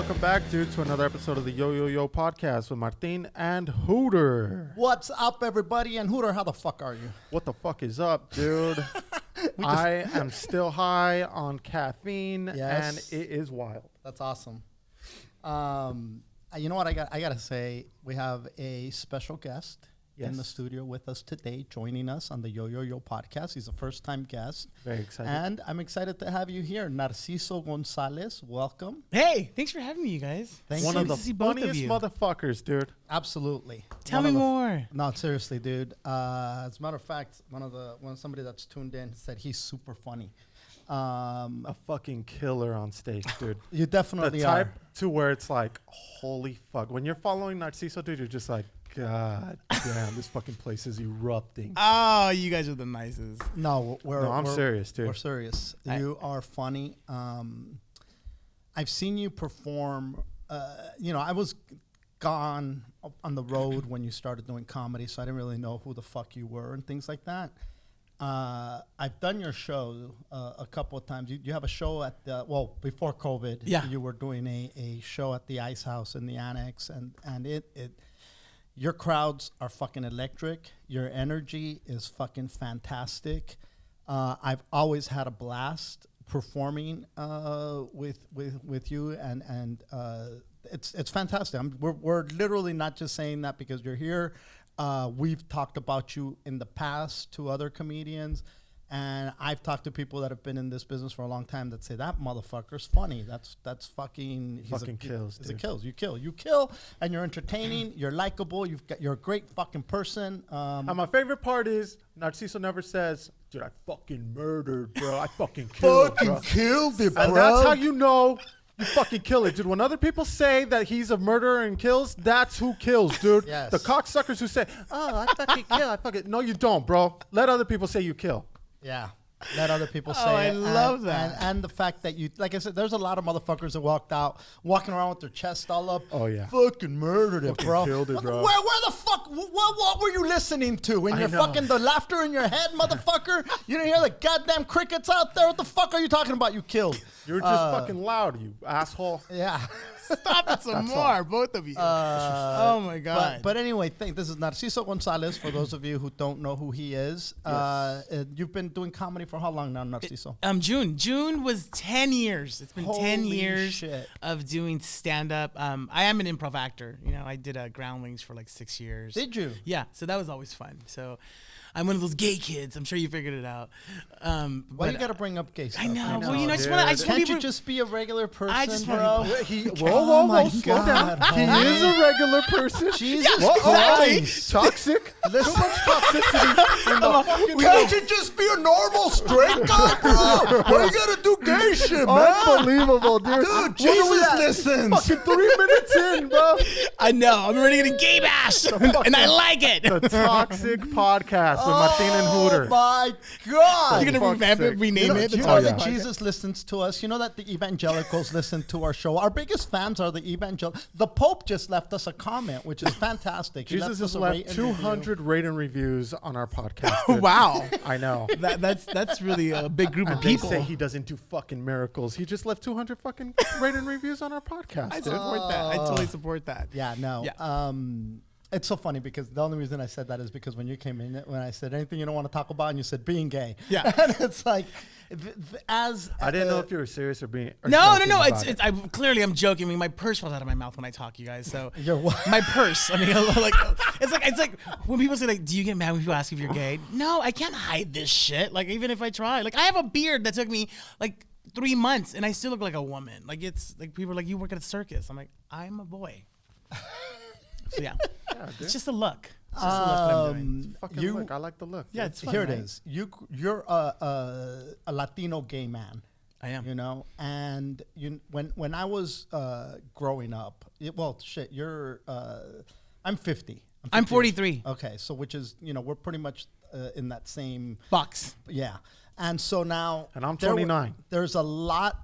welcome back, dude, to another episode of the Yo Yo Yo podcast with Martin and Hooter. What's up, everybody? And Hooter, how the fuck are you? What the fuck is up, dude? I am still high on caffeine, and it is wild. That's awesome. You know what? I gotta say, we have a special guest in the studio with us today, joining us on the Yo Yo Yo podcast. He's a first-time guest. Very excited. And I'm excited to have you here. Narcizo Gonzalez, welcome. Hey, thanks for having me, you guys. One of the funniest motherfuckers, dude. Absolutely. Tell me more. No, seriously, dude. As a matter of fact, somebody that's tuned in said he's super funny. A fucking killer on stage, dude. You definitely the type are. To where it's like, holy fuck. When you're following Narciso, dude, you're just like, God damn, this fucking place is erupting. Oh, you guys are the nicest. No, I'm serious, dude. We're serious. You are funny. I've seen you perform. I was gone on the road when you started doing comedy, so I didn't really know who the fuck you were and things like that. I've done your show a couple of times. You have a show at before COVID. Yeah. You were doing a show at the Ice House in the Annex, and it your crowds are fucking electric. Your energy is fucking fantastic. I've always had a blast performing with you, and it's fantastic. We're literally not just saying that because you're here. We've talked about you in the past to other comedians, and I've talked to people that have been in this business for a long time that say that motherfucker's funny. That's fucking kills. He's a kills. You kill, and you're entertaining. You're likable. You're a great fucking person. And my favorite part is Narciso never says, "Dude, I fucking murdered, bro. I fucking killed, bro." Killed it, bro. And that's how you know. You fucking kill it, dude. When other people say that he's a murderer and kills, that's who kills, dude. Yes. The cocksuckers who say, "Oh, I fucking kill, I fucking..." No, you don't, bro. Let other people say you kill. Yeah. Let other people say I it. love that. And the fact that you, like I said, there's a lot of motherfuckers that walking around with their chest all up. Oh, yeah. Fucking murdered it, Fucking bro. killed it, bro. Where the fuck, what were you listening to? In I your know. fucking, the laughter in your head, motherfucker? You didn't hear the goddamn crickets out there? What the fuck are you talking about, you killed? You're just fucking loud, you asshole. Yeah. Stop it some more, both of you. Oh, my God. But anyway, this is Narciso Gonzalez, for those of you who don't know who he is. You've been doing comedy for how long now, Narciso? June was 10 years. It's been 10 Holy years shit. of doing stand-up. I am an improv actor. You know, I did Groundlings for like 6 years. Did you? Yeah, so that was always fun. So I'm one of those gay kids. I'm sure you figured it out. Why you got to bring up gay stuff? I know. Well, dude. I just want Can't people. you just be a regular person, I just bro? Whoa, my slow God, down. He homie. is a regular person. Jesus exactly. Christ. Toxic. Listen. Too much toxicity in the fucking Can't you just be a normal straight guy, bro? Why you gotta do gay shit, man? Unbelievable, dude. Dude, Jesus listens. Fucking 3 minutes in, bro. I know. I'm ready to get gay bashed, and I like it. The Toxic Podcast with Martin and Hooter. Oh my God. You're gonna revamp it, rename it. You It's know all that fine. Jesus listens to us. You know that the evangelicals listen to our show. Our biggest fans are the evangelicals. The Pope just left us a comment, which is fantastic. He Jesus has us a left rate and 200 rate and reviews on our podcast. dude. Wow. I know. That's really a big group And of they people. say he doesn't do fucking miracles. He just left 200 fucking rate and reviews on our podcast. I dude. support that. I totally support that. Yeah, no. Yeah. It's so funny because the only reason I said that is because when you came in, when I said anything you don't want to talk about, and you said being gay. Yeah. And it's like, I didn't know if you were serious or being. Or No. joking about it. I'm joking. I mean, my purse falls out of my mouth when I talk, you guys. So Your what? my purse. I mean, like it's like when people say like, "Do you get mad when people ask if you're gay?" No, I can't hide this shit. Like even if I try, like I have a beard that took me like 3 months, and I still look like a woman. Like it's like people are like, "You work at a circus." I'm like, I'm a boy. So yeah, it's just a look. It's just a look that I'm doing. Fucking look. I like the look. Yeah, it's fun, Here right? it is. You're a Latino gay man. I am. You know, and when I was growing up, I'm 50. I'm 43. Okay, so which is we're pretty much in that same Box. yeah. And so now, And I'm 29. There was a lot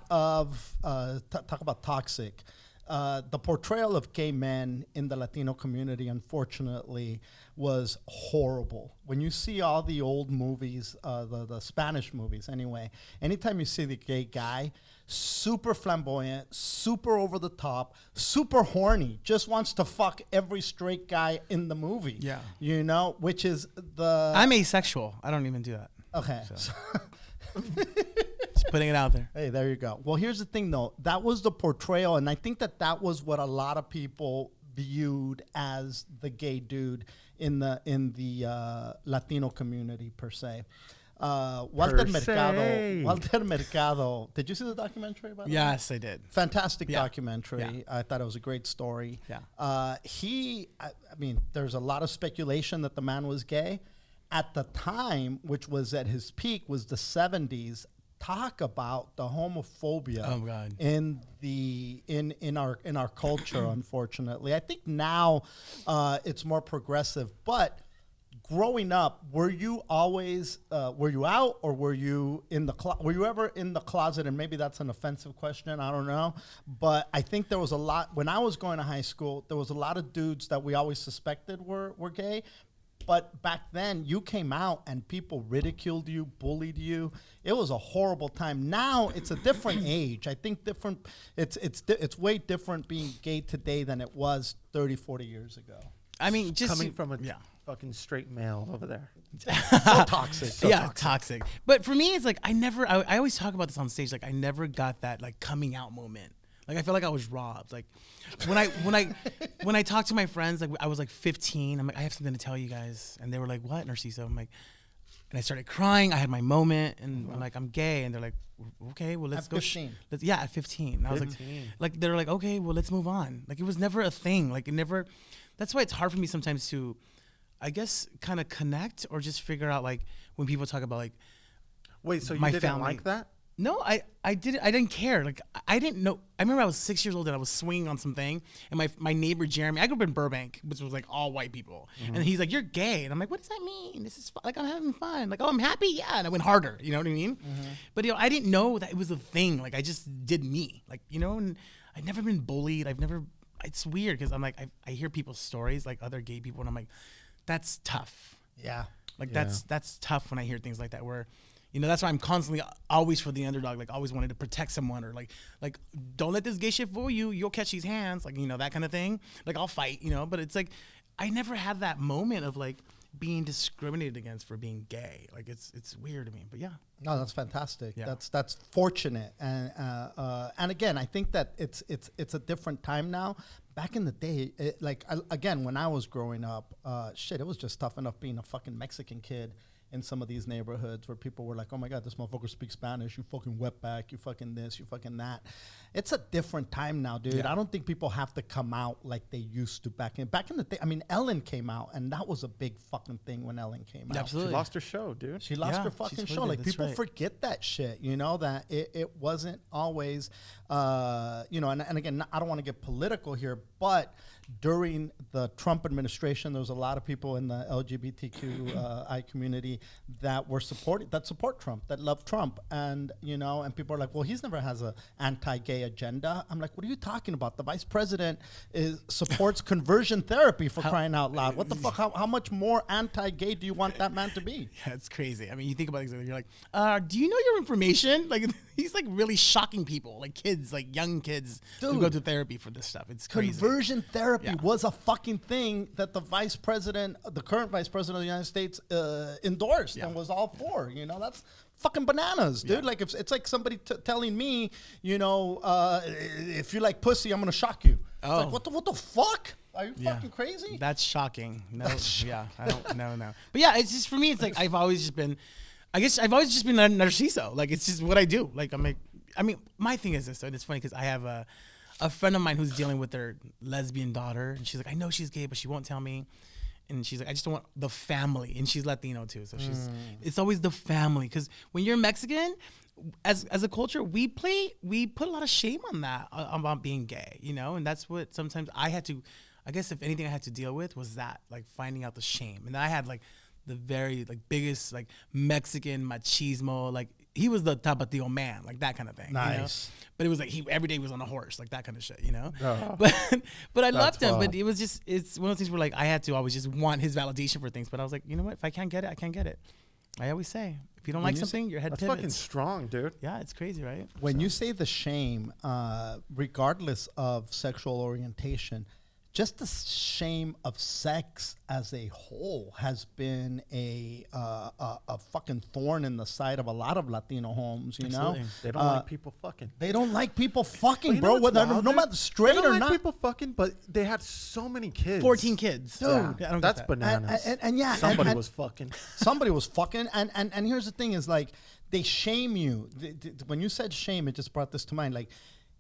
of talk about toxic. the portrayal of gay men in the Latino community, unfortunately, was horrible. When you see all the old movies, the Spanish movies anyway, anytime you see the gay guy, super flamboyant, super over the top, super horny, just wants to fuck every straight guy in the movie. Yeah. You know, which is the... I'm asexual. I don't even do that. Okay. So. Just putting it out there. Hey, there you go. Well, here's the thing, though. That was the portrayal, and I think that was what a lot of people viewed as the gay dude in the Latino community per se. Walter Mercado. Did you see the documentary about that? Yes, I did. Fantastic documentary. Yeah. I thought it was a great story. Yeah. I mean, there's a lot of speculation that the man was gay. At the time, which was at his peak, was the 70s. Talk about the homophobia in our culture. Unfortunately, I think now it's more progressive. But growing up, were you always were you out, or were you in the were you ever in the closet? And maybe that's an offensive question. I don't know. But I think there was a lot when I was going to high school. There was a lot of dudes that we always suspected were gay. But back then, you came out and people ridiculed you, bullied you. It was a horrible time. Now it's a different age. I think different. It's way different being gay today than it was 30, 40 years ago. I mean, just coming from a fucking straight male over there. So toxic. So toxic. But for me, it's like I always talk about this on stage. Like I never got that like coming out moment. Like I feel like I was robbed. Like when I talk to my friends, like I was like 15. I'm like, I have something to tell you guys, and they were like, "What, Narciso?" I'm like, and I started crying. I had my moment, and I'm like, I'm gay, and they're like, "Okay, well let's at go." 15. At 15. And I was like, they're like, "Okay, well let's move on." Like it was never a thing. Like it never. That's why it's hard for me sometimes to, I guess, kind of connect or just figure out like when people talk about like. Wait, so you my didn't family. like that? No, I didn't care. Like I didn't know. I remember I was 6 years old and I was swinging on something, and my neighbor Jeremy. I grew up in Burbank, which was like all white people, and he's like, "You're gay," and I'm like, "What does that mean? This is like I'm having fun. Like, oh, I'm happy, yeah." And I went harder. You know what I mean? But I didn't know that it was a thing. Like I just did me. Like and I've never been bullied. It's weird because I'm like I hear people's stories, like other gay people, and I'm like, that's tough. Yeah. Like that's tough when I hear things like that where. That's why I'm constantly always for the underdog, like always wanted to protect someone or like don't let this gay shit fool you. You'll catch these hands, like, that kind of thing. Like I'll fight, but it's like I never had that moment of like being discriminated against for being gay. Like it's weird to me, but yeah. No, that's fantastic. Yeah. That's fortunate. And again, I think that it's a different time now. Back in the day, again, when I was growing up, it was just tough enough being a fucking Mexican kid in some of these neighborhoods where people were like, "Oh my God, this motherfucker speaks Spanish. You fucking wetback. You fucking this. You fucking that." It's a different time now, dude. Yeah. I don't think people have to come out like they used to back in the day. I mean, Ellen came out, and that was a big fucking thing when Ellen came out. Absolutely. She lost her show, dude. She lost her fucking show. Like people forget that shit, that it wasn't always, and again, I don't want to get political here, but during the Trump administration, there was a lot of people in the LGBTQI community that support Trump, that love Trump, and people are like, well, he's never has a anti-gay agenda. I'm like, what are you talking about? The vice president supports conversion therapy for crying out loud. What the fuck? How much more anti-gay do you want that man to be? Yeah, it's crazy. I mean, you think about things like you're like, do you know your information? Like he's like really shocking people, like kids, like young kids who go to therapy for this stuff. It's crazy. Conversion therapy was a fucking thing that the current vice president of the United States endorsed and was all for. That's fucking bananas, dude. Yeah. Like it's like somebody telling me, if you like pussy, I'm gonna shock you. Oh. It's like what the fuck? Are you fucking crazy? That's shocking. No, I don't no. But yeah, it's just for me. It's like I've always just been a Narciso. Like it's just what I do. Like my thing is this. And it's funny because I have a friend of mine who's dealing with their lesbian daughter, and she's like, I know she's gay, but she won't tell me. And she's like, I just don't want the family, and she's Latino too, so it's always the family. Because when you're Mexican, as a culture, we put a lot of shame on that about being gay, and that's what sometimes I had to. I guess if anything I had to deal with was that, like finding out the shame, and then I had like the very like biggest like Mexican machismo, like he was the Tapatio man, like that kind of thing. Nice. You know? But it was like every day was on a horse, like that kind of shit, you know. Oh. But I loved him. wild. But it was just it's one of those things where like I had to always just want his validation for things. But I was like, you know what? If I can't get it, I can't get it. I always say, if you don't like something, your head That's pivots. fucking strong, dude. Yeah, it's crazy, right? When you say the shame, regardless of sexual orientation, just the shame of sex as a whole has been a fucking thorn in the side of a lot of Latino homes. You Absolutely. know, They don't like people fucking. they don't like people fucking, But you know bro. what's Whether wild, no dude? matter straight They don't or like not. people fucking, but they had so many kids. 14 kids. Dude, Yeah, I don't get That's that. bananas. And yeah, Somebody was fucking. Somebody was fucking, and here's the thing: is like they shame you. When you said shame, it just brought this to mind. Like,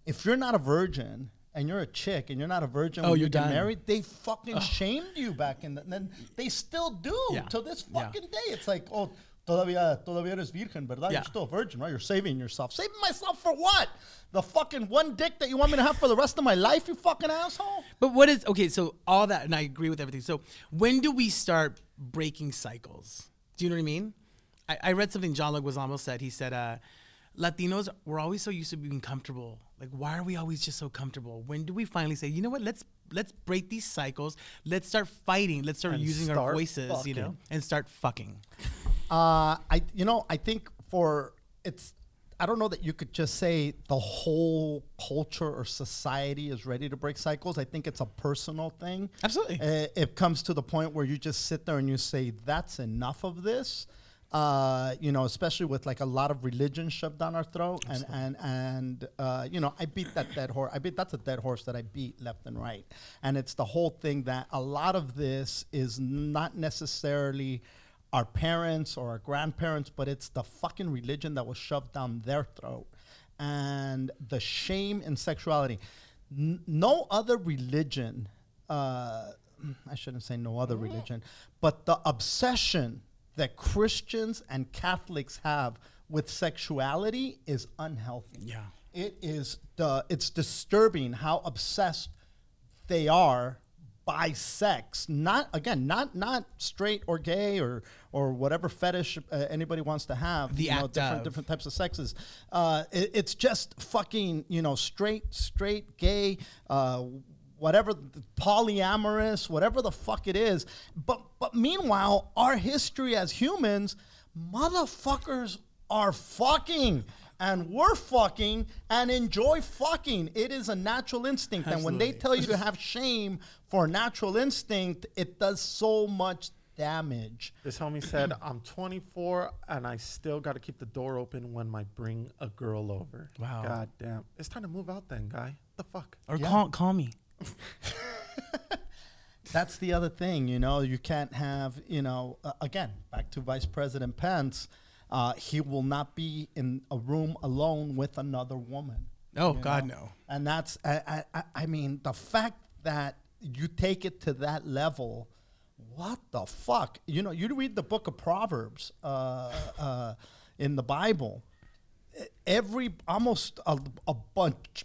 if you're not a virgin and you're a chick and you're not a virgin when you're you get done. married, they fucking shamed you back in the. And then they still do Yeah. to this Yeah. fucking day. It's like, oh, todavía eres virgen, ¿verdad? Yeah. You're still a virgin, right? You're saving yourself. Saving myself for what? The fucking one dick that you want me to have for the rest of my life, you fucking asshole? But what is okay? So all that, and I agree with everything. So when do we start breaking cycles? Do you know what I mean? I read something John Leguizamo said. He said, Latinos, we're always so used to being comfortable. Like, why are we always just so comfortable? When do we finally say, you know what? Let's break these cycles. Let's start fighting. Let's start And using our start voices, you know, fucking. and start fucking. I think I don't know that you could just say the whole culture or society is ready to break cycles. I think it's a personal thing. Absolutely. It comes to the point where you just sit there and you say, that's enough of this. Especially with like a lot of religion shoved down our throat, and I beat that dead horse. That's a dead horse that I beat left and right, and it's the whole thing that a lot of this is not necessarily our parents or our grandparents, but it's the fucking religion that was shoved down their throat, and the shame in sexuality. No other religion. I shouldn't say no other religion, but the obsession that Christians and Catholics have with sexuality is unhealthy. Yeah. It's disturbing how obsessed they are by sex. Not straight or gay or whatever fetish anybody wants to have. The act of. different types of sexes. It's just fucking straight, gay, whatever, polyamorous, whatever the fuck it is. But meanwhile, our history as humans, motherfuckers are fucking. And we're fucking and enjoy fucking. It is a natural instinct. Absolutely. And when they tell you to have shame for a natural instinct, it does so much damage. This homie said, I'm 24 and I still got to keep the door open when I bring a girl over. Wow. God damn. It's time to move out then, guy. The fuck? Or Yeah. call me. That's the other thing, you can't have, again, back to Vice President Pence, he will not be in a room alone with another woman. Oh, God, no. And that's, I mean, the fact that you take it to that level, what the fuck? You read the book of Proverbs in the Bible. Almost a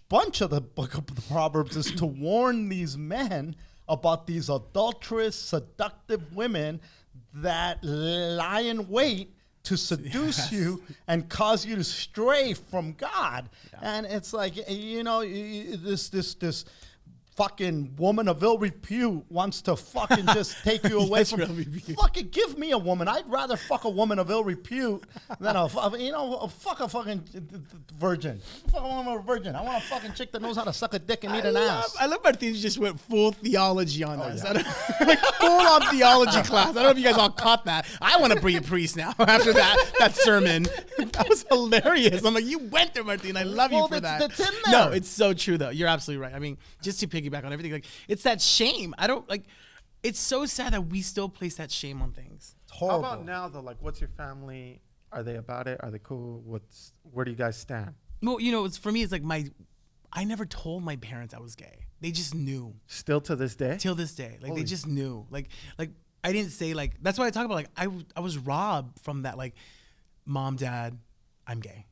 bunch of the book of the Proverbs is to warn these men about these adulterous, seductive women that lie in wait to seduce you and cause you to stray from God. Yeah. And it's like, this fucking woman of ill repute wants to fucking just take you away from fucking give me a woman. I'd rather fuck a woman of ill repute than fuck a fucking virgin. Fuck a woman of a virgin. I want a fucking chick that knows how to suck a dick and eat an ass. I love Martin just went full theology on us. Yeah. Like full on theology class. I don't know if you guys all caught that. I want to be a priest now after that sermon. That was hilarious. I'm like, you went there, Martin. I love you for that. That's in there. No, it's so true though. You're absolutely right. I mean, just to piggyback on everything, like it's that shame. I don't like. It's so sad that we still place that shame on things. It's horrible. How about now though? Like, what's your family? Are they about it? Are they cool? Where do you guys stand? Well, it's for me. It's like I never told my parents I was gay. They just knew. Still to this day? Till this day, like Holy they just knew. Like I didn't say like. That's why I talk about like I was robbed from that like, mom, dad, I'm gay.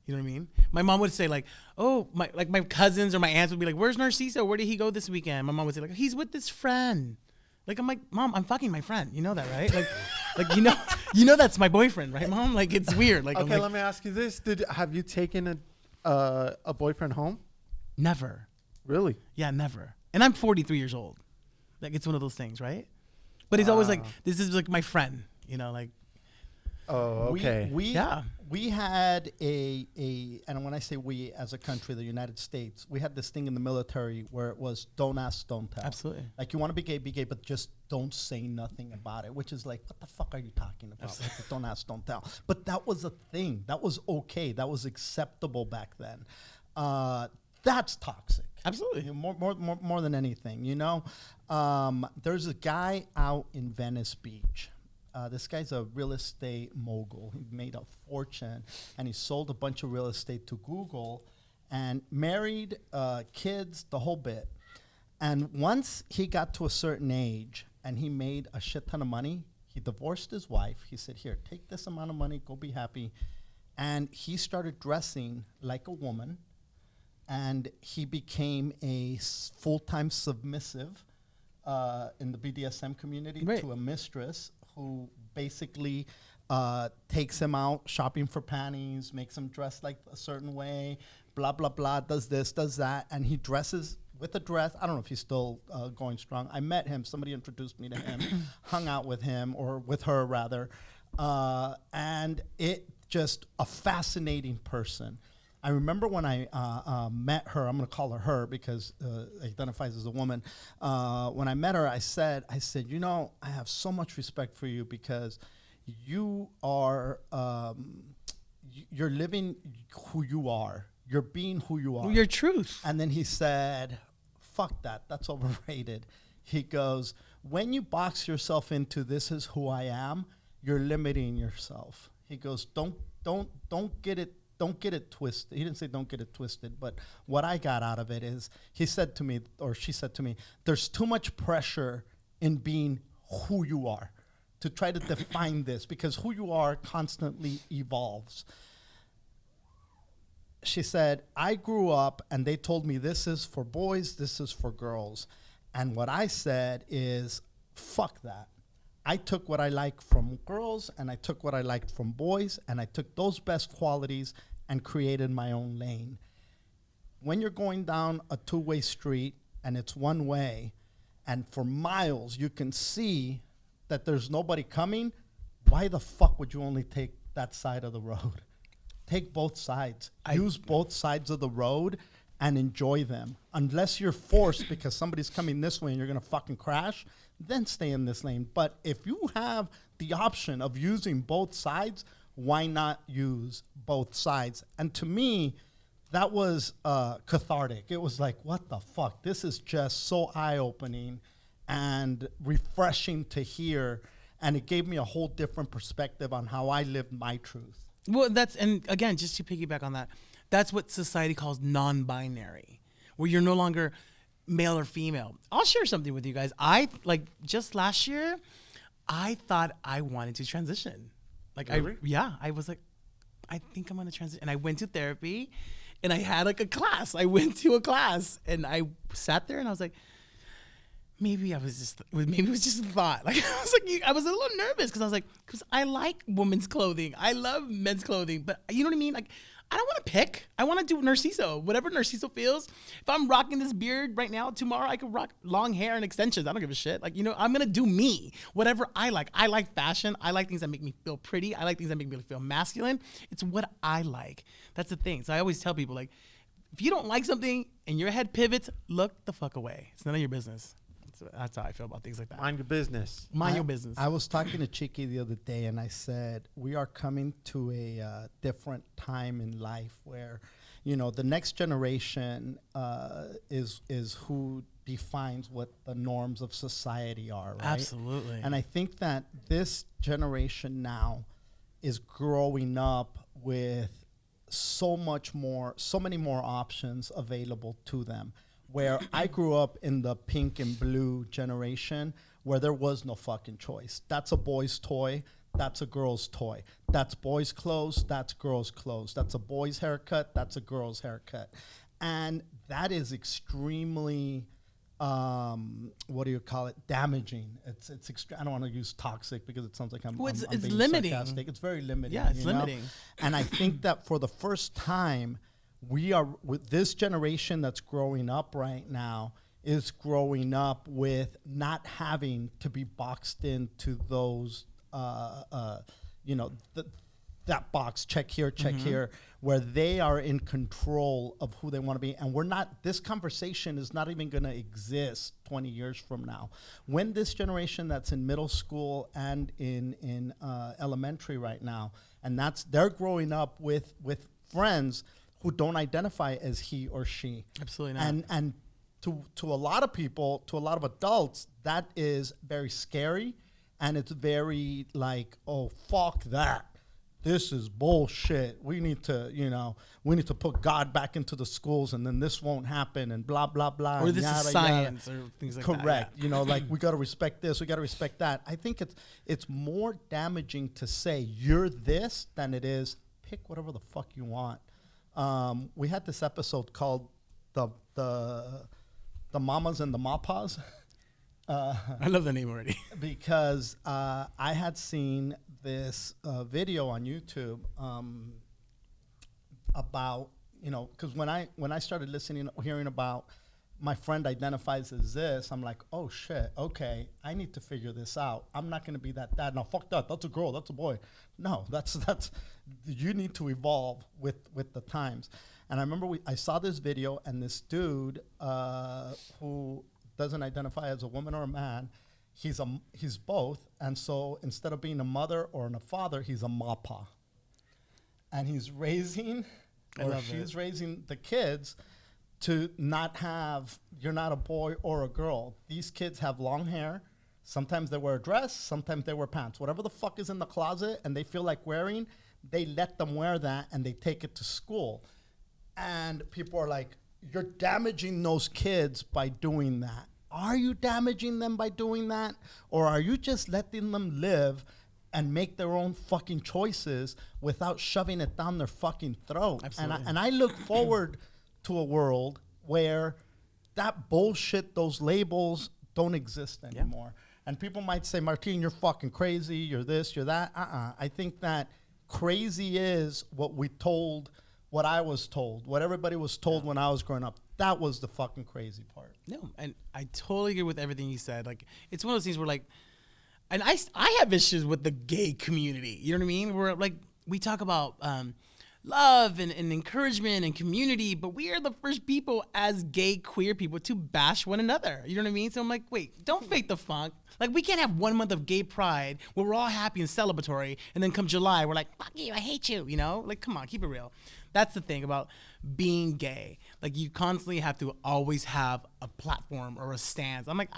You know what I mean? My mom would say like, oh, my cousins or my aunts would be like, where's Narciso? Where did he go this weekend? My mom would say like, he's with this friend. Like I'm like, Mom, I'm fucking my friend. You know that, right? Like You know that's my boyfriend, right, Mom? Like it's weird. Like Okay, let me ask you this: have you taken a boyfriend home? never. Really? Yeah, never. And I'm 43 years old. Like it's one of those things, right? But he's always like, this is like my friend, you know, like. Oh, okay. We had and when I say we as a country, the United States, we had this thing in the military where it was don't ask, don't tell. Absolutely. Like you want to be gay, but just don't say nothing about it, which is like, what the fuck are you talking about? Like, don't ask, don't tell. But that was a thing. That was okay. That was acceptable back then. That's toxic. Absolutely. You know, more than anything, you know? There's a guy out in Venice Beach. This guy's a real estate mogul. He made a fortune, and he sold a bunch of real estate to Google and married, kids, the whole bit. And once he got to a certain age and he made a shit ton of money, he divorced his wife. He said, here, take this amount of money, go be happy. And he started dressing like a woman, and he became a full-time submissive in the BDSM community to a mistress who basically takes him out shopping for panties, makes him dress like a certain way, blah, blah, blah, does this, does that. And he dresses with a dress. I don't know if he's still going strong. I met him. Somebody introduced me to him, hung out with him, or with her, rather. And it just a fascinating person. I remember when I met her, I'm going to call her because identifies as a woman. When I met her, I said, you know, I have so much respect for you because you are, you're living who you are. You're being who you are. Your truth. And then he said, fuck that. That's overrated. He goes, when you box yourself into this is who I am, you're limiting yourself. He goes, don't get it. Don't get it twisted. He didn't say don't get it twisted, but what I got out of it is he said to me, or she said to me, there's too much pressure in being who you are to try to define this because who you are constantly evolves. She said, I grew up and they told me this is for boys, this is for girls. And what I said is, fuck that. I took what I liked from girls and I took what I liked from boys and I took those best qualities and created my own lane. When you're going down a two-way street and it's one way and for miles you can see that there's nobody coming, why the fuck would you only take that side of the road? Take both sides. Use both sides of the road and enjoy them. Unless you're forced because somebody's coming this way and you're going to fucking crash, then stay in this lane. But if you have the option of using both sides, why not use both sides? And to me, that was cathartic. It was like, what the fuck? This is just so eye-opening and refreshing to hear. And it gave me a whole different perspective on how I lived my truth. Well, and again, just to piggyback on that, that's what society calls non-binary, where you're no longer male or female. I'll share something with you guys. Just last year, I thought I wanted to transition. Really? I was like, I think I'm going to transition. And I went to therapy and I had like a class. I went to a class and I sat there and I was like, maybe it was just a thought. Like I was a little nervous because I like women's clothing. I love men's clothing, but you know what I mean? Like, I don't want to pick. I want to do Narciso. Whatever Narciso feels. If I'm rocking this beard right now, tomorrow I could rock long hair and extensions. I don't give a shit. Like, you know, I'm going to do me. Whatever I like. I like fashion. I like things that make me feel pretty. I like things that make me feel masculine. It's what I like. That's the thing. So I always tell people, like, if you don't like something and your head pivots, look the fuck away. It's none of your business. That's how I feel about things like that. Mind your business. Mind your business. I was talking to Chiki the other day, and I said, we are coming to a different time in life where, you know, the next generation is who defines what the norms of society are, right? Absolutely. And I think that this generation now is growing up with so many more options available to them. Where I grew up in the pink and blue generation where there was no fucking choice. That's a boy's toy. That's a girl's toy. That's boys' clothes. That's girls' clothes. That's a boy's haircut. That's a girl's haircut. And that is extremely what do you call it? Damaging. I don't want to use toxic because it sounds like I'm it's being limiting. sarcastic. It's very limiting. Yeah, it's you know? limiting. And I think that for the first time, we are with this generation that's growing up right now is growing up with not having to be boxed into those, that box, check here, check here, where they are in control of who they want to be. And this conversation is not even going to exist 20 years from now. When this generation that's in middle school and in elementary right now, and they're growing up with friends who don't identify as he or she. Absolutely not. And to a lot of people, to a lot of adults, that is very scary. And it's very like, oh, fuck that. This is bullshit. We need to put God back into the schools, and then this won't happen, and blah blah blah. Or this is science, or things like that. Correct. Yeah. You know, like we got to respect this, we got to respect that. I think it's more damaging to say you're this than it is pick whatever the fuck you want. We had this episode called the Mamas and the Mapas. I love the name already. Because I had seen this video on YouTube about, because when I started hearing about my friend identifies as this, I'm like, oh shit, okay, I need to figure this out. I'm not gonna be that dad. No, fuck that. That's a girl. That's a boy. No, that's you need to evolve with the times. And I remember I saw this video, and this dude who doesn't identify as a woman or a man, he's both, and so instead of being a mother or a father, he's a mapa, and he's raising raising the kids to not have, you're not a boy or a girl. These kids have long hair. Sometimes they wear a dress, sometimes they wear pants. Whatever the fuck is in the closet and they feel like wearing, they let them wear that and they take it to school. And people are like, you're damaging those kids by doing that. Are you damaging them by doing that? Or are you just letting them live and make their own fucking choices without shoving it down their fucking throat? Absolutely. And I look forward to a world where that bullshit, those labels don't exist anymore. Yeah. And people might say, Martin, you're fucking crazy, you're this, you're that. I think that crazy is what I was told, what everybody was told when I was growing up. That was the fucking crazy part. No, and I totally agree with everything you said. Like, it's one of those things where, like, and I have issues with the gay community. You know what I mean? Where, like, we talk about love and encouragement and community, but we are the first people as gay, queer people to bash one another. You know what I mean? So I'm like, wait, don't fake the funk. Like, we can't have 1 month of gay pride where we're all happy and celebratory, and then come July, we're like, fuck you, I hate you, you know? Like, come on, keep it real. That's the thing about being gay. Like, you constantly have to always have a platform or a stance. I'm like,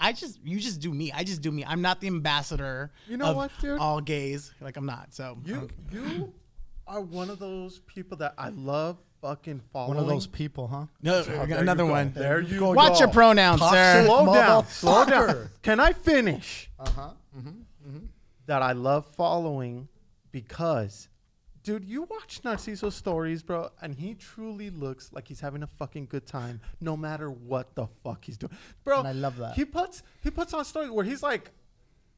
you just do me. I just do me. I'm not the ambassador of all gays. Like, I'm not. So you are one of those people that I love fucking following. One of those people, huh? No, another one. There you go. Watch your pronouns, sir. Slow down. Can I finish? That I love following because, dude, you watch Narciso's stories, bro, and he truly looks like he's having a fucking good time no matter what the fuck he's doing. Bro, and I love that. He puts on stories where he's like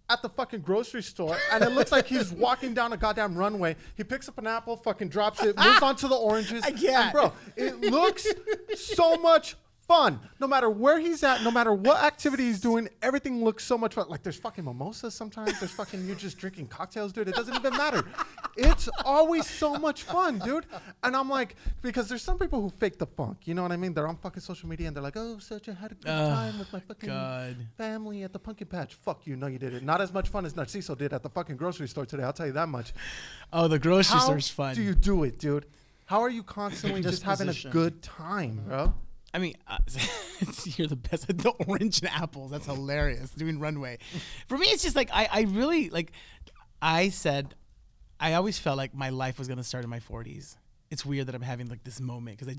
at the fucking grocery store, and it looks like he's walking down a goddamn runway. He picks up an apple, fucking drops it, moves on to the oranges. I can't. And bro, it looks so much fun. No matter where he's at, no matter what activity he's doing, everything looks so much fun. Like, there's fucking mimosas sometimes. There's fucking you just drinking cocktails, dude. It doesn't even matter. It's always so much fun, dude. And I'm like, because there's some people who fake the funk. You know what I mean? They're on fucking social media and they're like, oh, such a had a good time with my fucking family at the pumpkin patch. Fuck you. No, you didn't. Not as much fun as Narciso did at the fucking grocery store today. I'll tell you that much. Oh, the grocery store's fun. How do you do it, dude? How are you constantly just having a good time, bro? I mean, you're the best at the orange and apples. That's hilarious. Doing runway. For me, it's just like, I really, like, I always felt like my life was going to start in my 40s. It's weird that I'm having like this moment because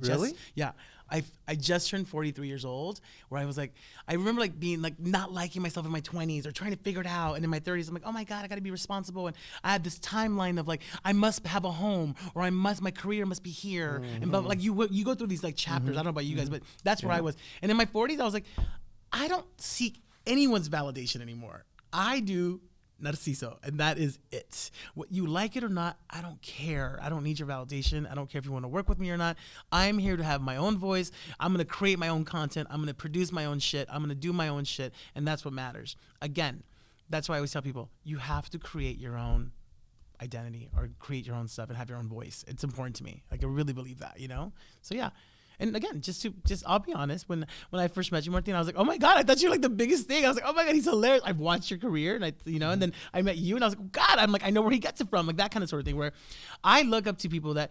I just turned 43 years old, where I was like, I remember like being like not liking myself in my 20s or trying to figure it out, and in my 30s I'm like, oh my god, I got to be responsible, and I had this timeline of like I must have a home, or my career must be here, and but like you go through these like chapters. I don't know about you guys, but that's where I was. And in my 40s I was like, I don't seek anyone's validation anymore. I do Narciso, and that is it. What you like it or not, I don't care. I don't need your validation. I don't care if you want to work with me or not. I'm here to have my own voice. I'm going to create my own content. I'm going to produce my own shit. I'm going to do my own shit, and that's what matters. Again, that's why I always tell people, you have to create your own identity or create your own stuff and have your own voice. It's important to me. Like, I really believe that, you know? So yeah. And again, just I'll be honest, when I first met you, Martin, I was like, oh my God, I thought you were like the biggest thing. I was like, oh my God, he's hilarious. I've watched your career, and and then I met you, and I was like, God, I'm like, I know where he gets it from, like that kind of sort of thing, where I look up to people that,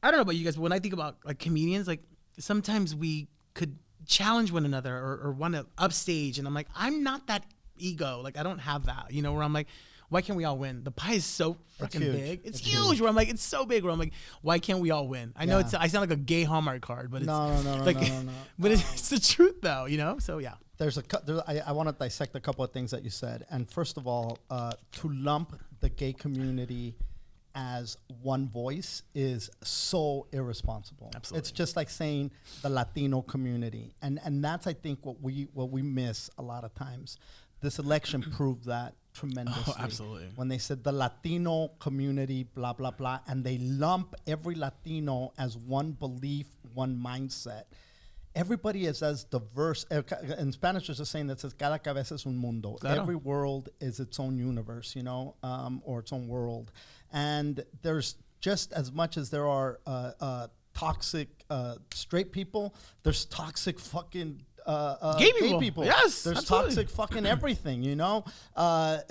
I don't know about you guys, but when I think about like comedians, like sometimes we could challenge one another or want to upstage, and I'm like, I'm not that ego, like I don't have that, where I'm like, why can't we all win? The pie is so fucking big. It's huge. Where I'm like, it's so big. Where I'm like, why can't we all win? I know I sound like a gay Hallmark card, but it's no. But it's the truth, though. So yeah. I want to dissect a couple of things that you said. And first of all, to lump the gay community as one voice is so irresponsible. Absolutely. It's just like saying the Latino community, and that's I think what we miss a lot of times. This election proved that tremendously. Oh, absolutely. When they said the Latino community, blah, blah, blah, and they lump every Latino as one belief, one mindset. Everybody is as diverse. In Spanish, there's a saying that says, cada cabeza es un mundo. Claro. Every world is its own universe, or its own world. And there's just as much as there are toxic straight people, there's toxic fucking gay people. Yes, there's absolutely. toxic fucking everything,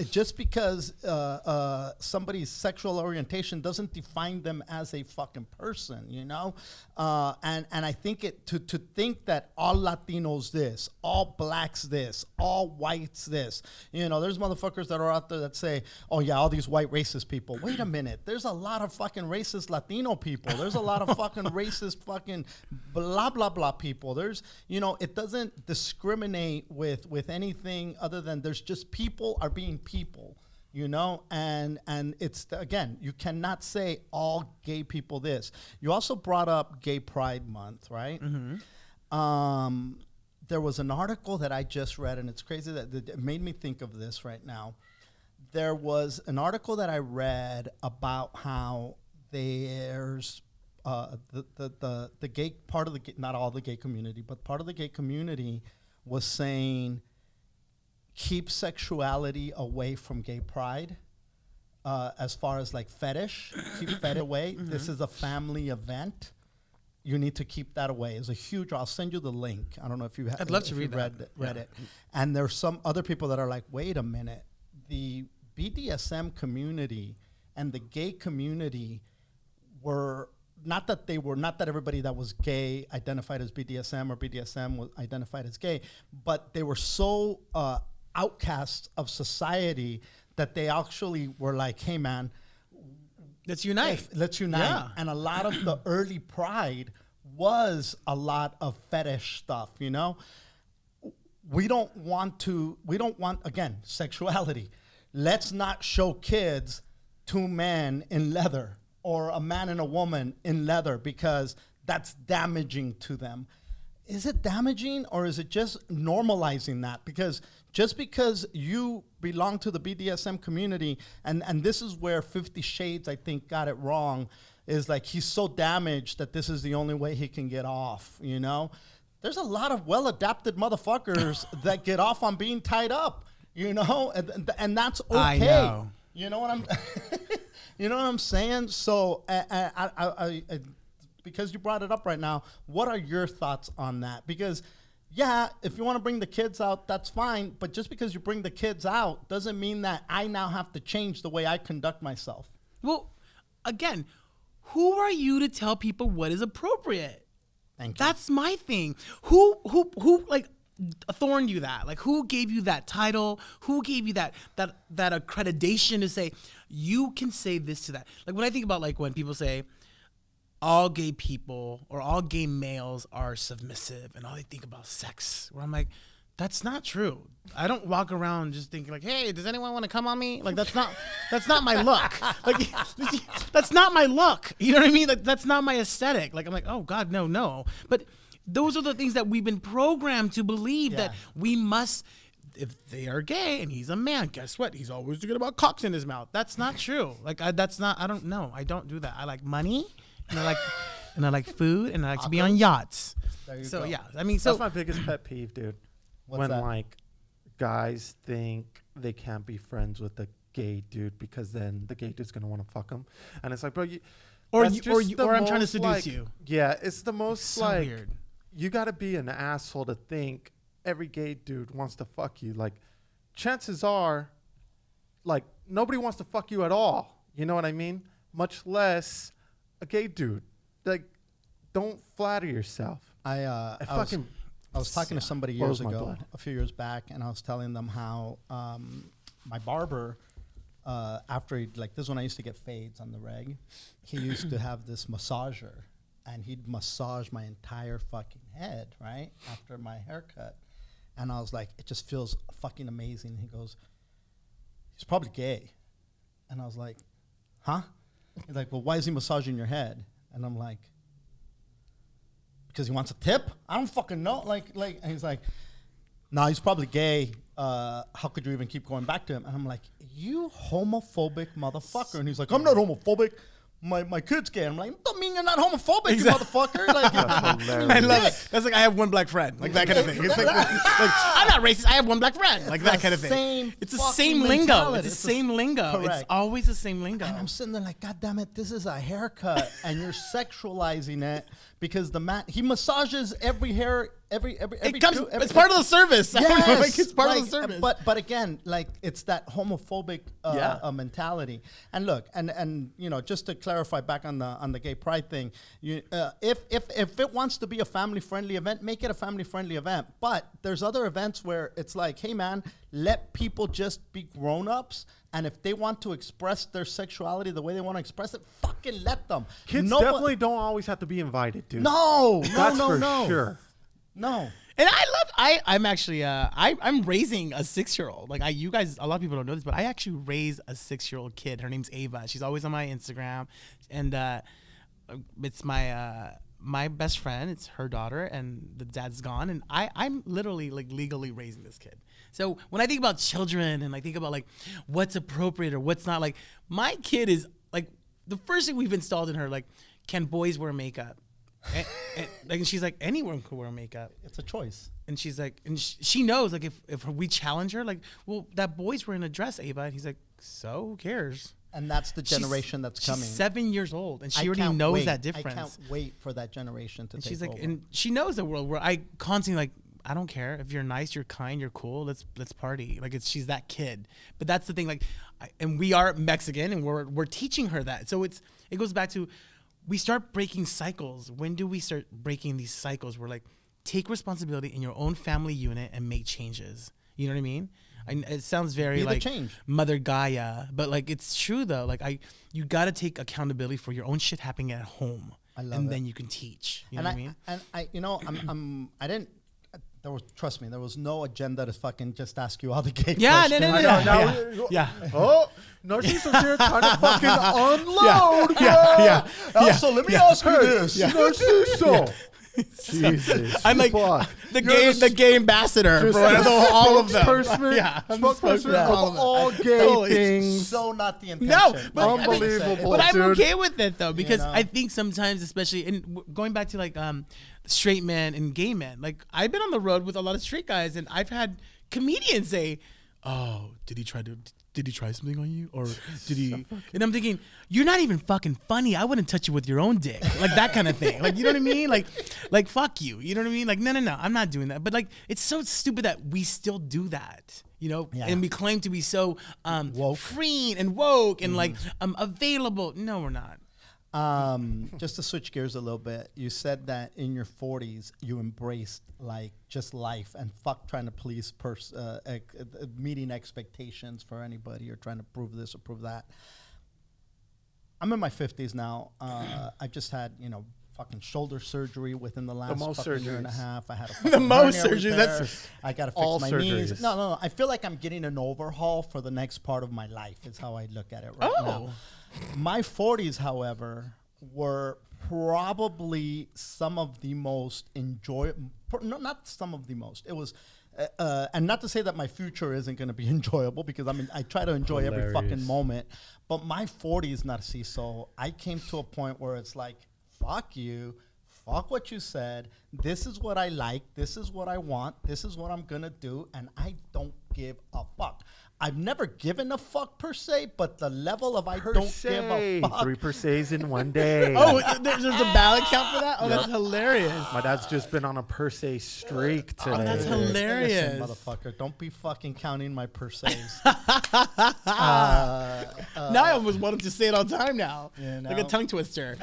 just because somebody's sexual orientation doesn't define them as a fucking person, and I think to think that all Latinos this, all blacks this, all whites this, there's motherfuckers that are out there that say, oh yeah, all these white racist people. Wait a minute, there's a lot of fucking racist Latino people. There's a lot of fucking racist fucking blah blah blah people. There's it doesn't discriminate with anything other than there's just people are being people, and it's, again, you cannot say all gay people this. You also brought up Gay Pride Month, right? Mm-hmm. There was an article that I just read, and it's crazy that it made me think of this right now. There was an article that I read about how there's the gay part of the not all the gay community, but part of the gay community was saying keep sexuality away from gay pride, as far as like fetish, keep fetish away. Mm-hmm. This is a family event. You need to keep that away. It's a huge. I'll send you the link. I don't know if you have. I'd love to read it. And there's some other people that are like, wait a minute, the BDSM community and the gay community were. Not that everybody that was gay identified as BDSM or BDSM was identified as gay, but they were so outcasts of society that they actually were like, hey man, let's unite. Let's unite. Yeah. And a lot of the early pride was a lot of fetish stuff, We don't want, again, sexuality. Let's not show kids two men in leather or a man and a woman in leather because that's damaging to them. Is it damaging, or is it just normalizing that? Because just because you belong to the BDSM community, and this is where 50 Shades, I think, got it wrong, is like he's so damaged that this is the only way he can get off, There's a lot of well-adapted motherfuckers that get off on being tied up, and that's okay. I know. You know what I'm you know what I'm saying? So I because you brought it up right now, what are your thoughts on that? Because yeah, if you want to bring the kids out, that's fine, but just because you bring the kids out doesn't mean that I now have to change the way I conduct myself. Well, again, who are you to tell people what is appropriate? Thank you. That's my thing. Who like thorned you that? Like, who gave you that title? Who gave you that accreditation to say you can say this to that? Like, when I think about, like, when people say all gay people or all gay males are submissive and all they think about sex, where I'm like, that's not true. I don't walk around just thinking like, hey, does anyone want to come on me? Like, that's not my look. Like, that's not my look. You know what I mean? Like, that's not my aesthetic. Like, I'm like, oh God, no. But those are the things that we've been programmed to believe that Yeah. we must. If they are gay and he's a man, guess what? He's always thinking about cocks in his mouth. That's not true. Like that's not. I don't know. I don't do that. I like money, and I like food, and I like to be on yachts. There you So go. yeah, I mean, so That's my biggest pet peeve, dude. What's when that? like guys think they can't be friends with a gay dude because then the gay dude's gonna want to fuck him, and it's like, bro, or that's you, just the or I'm trying to most, seduce like- you. Yeah, it's the most So like weird. you got to be an asshole to think every gay dude wants to fuck you. Like, chances are, like, nobody wants to fuck you at all. You know what I mean? Much less a gay dude. Like, don't flatter yourself. I was talking to somebody blows years my ago, blood. a few years back, and I was telling them how my barber, after he, like this is when I used to get fades on the reg, he used to have this massager, and he'd massage my entire fucking head, right, after my haircut. And I was like, it just feels fucking amazing. He goes, he's probably gay. And I was like, huh? He's like, well, why is he massaging your head? And I'm like, because he wants a tip? I don't fucking know. And he's like, no, he's probably gay. How could you even keep going back to him? And I'm like, you homophobic motherfucker. And he's like, I'm not homophobic. My kid's gay. I'm like, don't mean you're not homophobic, you motherfucker. Like, I love it. That's like I have one black friend, like that kind of thing. It's like I'm not racist. I have one black friend, like that kind of thing. It's the same lingo. It's the same lingo. It's Correct. always the same lingo. And I'm sitting there like, God damn it, this is a haircut, and you're sexualizing it because the man he massages every hair, every It comes. It's part of the service. I don't know, like, it's part of the service. But again, like it's that homophobic Yeah. mentality. And look, and you know, just to clarify back on the gay pride thing, you if it wants to be a family friendly event, make it a family friendly event. But there's other events where it's like, hey man, let people just be grown ups. And if they want to express their sexuality the way they want to express it, fucking let them. Kids definitely don't always have to be invited, dude. No, That's for sure. No. And I'm actually I'm raising a 6-year-old. Like you guys, a lot of people don't know this, but I actually raise a 6-year-old kid. Her name's Ava. She's always on my Instagram, and it's my best friend. It's her daughter, and the dad's gone, and I'm literally like legally raising this kid. So when I think about children and I think about like what's appropriate or what's not, like my kid is like the first thing we've installed in her, like, can boys wear makeup? And she's like, anyone can wear makeup. It's a choice. And she's like, and she knows, like, if we challenge her, like, well, that boy's wearing a dress, Ava. And he's like, so who cares? And that's the generation that's coming. She's 7 years old, and she I already can't knows wait. that difference. I can't wait for that generation to And take she's like, over. and she knows the world where I constantly like, I don't care if you're nice, you're kind, you're cool. Let's party. Like she's that kid. But that's the thing. Like, and we are Mexican, and we're teaching her that. So it goes back to, we start breaking cycles. When do we start breaking these cycles? We're like, take responsibility in your own family unit and make changes. You know what I mean? It sounds very Be the like change. Mother Gaia, but like it's true though. Like you got to take accountability for your own shit happening at home, I love and it. then you can teach. You know what I mean? And I, you know, I didn't. Trust me, there was no agenda to fucking just ask you all the gay Yeah, questions. no. Yeah. Oh, Narciso's here trying to fucking unload. Yeah. Also, let me ask you this. Narciso. Jesus. I'm like Fuck. the gay ambassador for all of them. Spokesperson. Yeah, I'm Spokesperson the spokesperson of all gay Totally. things. So not the intention. No, but I mean, Unbelievable. But I'm dude. okay with it though, because know? I think sometimes, especially going back to like straight men and gay men, like I've been on the road with a lot of straight guys, and I've had comedians say, "Oh, did he try something on you, or did he?" And I'm thinking, you're not even fucking funny. I wouldn't touch you with your own dick, like that kind of thing. Like, you know what I mean? Like fuck you. You know what I mean? Like no, I'm not doing that. But like, it's so stupid that we still do that. You know, Yeah. and we claim to be so Woke. free and woke and like available. No, we're not. Just to switch gears a little bit, you said that in your 40s you embraced like just life and fuck trying to please meeting expectations for anybody or trying to prove this or prove that. I'm in my 50s now. I just had, fucking shoulder surgery within the last most fucking year and a surgeries. half. I had a fucking most hernia surgeries, repair. that's- I got to fix all my knees. surgeries. No. I feel like I'm getting an overhaul for the next part of my life is how I look at it right now. Oh. My 40s, however, were probably some of the most enjoyable, not some of the most, it was, and not to say that my future isn't going to be enjoyable, because I try to enjoy every fucking moment, but my 40s, Narciso, I came to a point where it's like, fuck you, fuck what you said, this is what I like, this is what I want, this is what I'm going to do, and I don't give a fuck. I've never given a fuck per se, but the level of I don't give a fuck. 3 per se's in one day. Oh, there's a ballot count for that? Oh, that's hilarious. My dad's just been on a per se streak today. Oh, that's hilarious. Listen, motherfucker, don't be fucking counting my per se's. Now I almost want him to say it all the time now. You know? Like a tongue twister.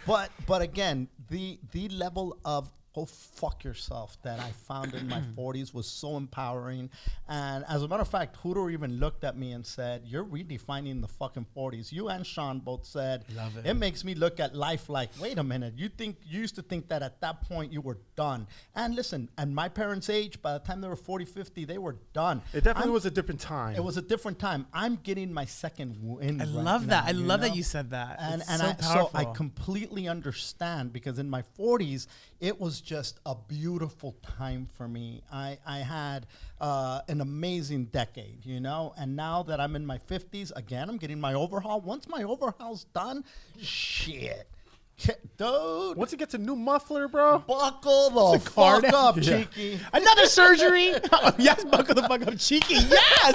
But again, the level of go fuck yourself that I found in my 40s was so empowering. And as a matter of fact, Hooter even looked at me and said, you're redefining the fucking 40s. You and Sean both said, Love it. It makes me look at life like, wait a minute, you used to think that at that point you were done. And listen, at my parents' age, by the time they were 40, 50, they were done. It definitely was a different time. It was a different time. I'm getting my second win. I right love that. now, I love know? that you said that. And, It's and so so powerful. I completely understand, because in my 40s, it was just a beautiful time for me. I had an amazing decade, you know? And now that I'm in my 50s, again, I'm getting my overhaul. Once my overhaul's done, shit. Dude. Once it gets a new muffler, bro. Buckle the car fuck now? up, Yeah. Cheeky. Another surgery? Oh, yes, buckle the fuck up, Chiki. Yes!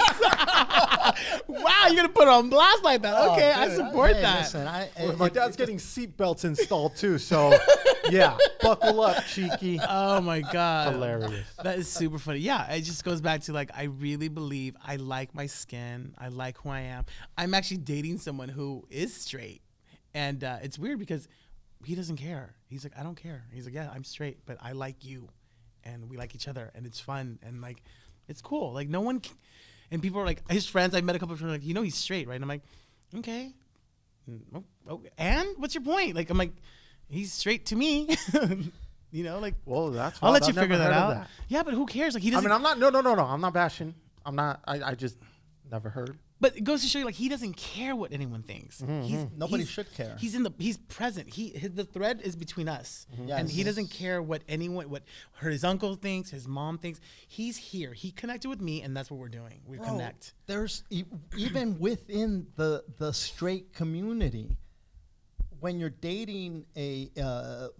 Wow, you're going to put it on blast like that. Okay, I dude, support hey, that. listen, My dad's getting seat belts installed too, so yeah, buckle up, cheeky. Oh my God. Hilarious. That is super funny. Yeah, it just goes back to like, I really believe I like my skin. I like who I am. I'm actually dating someone who is straight. And it's weird because he doesn't care. He's like, I don't care. He's like, yeah, I'm straight, but I like you. And we like each other. And it's fun. And like, it's cool. Like no one, and people are like, his friends, I met a couple of friends like, you know, he's straight, right? And I'm like, okay. And what's your point? Like, I'm like, he's straight to me. You know, like, Well, that's. I'll wild. let you I've figure never that heard of out. Yeah, but who cares? Like, he I doesn't. mean, I'm not. No. I'm not bashing. I'm not. I just never heard. But it goes to show you, like, he doesn't care what anyone thinks. Nobody should care. He's present. The thread is between us, and he Yes. doesn't care what his uncle thinks, his mom thinks. He's here. He connected with me, and that's what we're doing. We connect. There's even within the straight community, when you're dating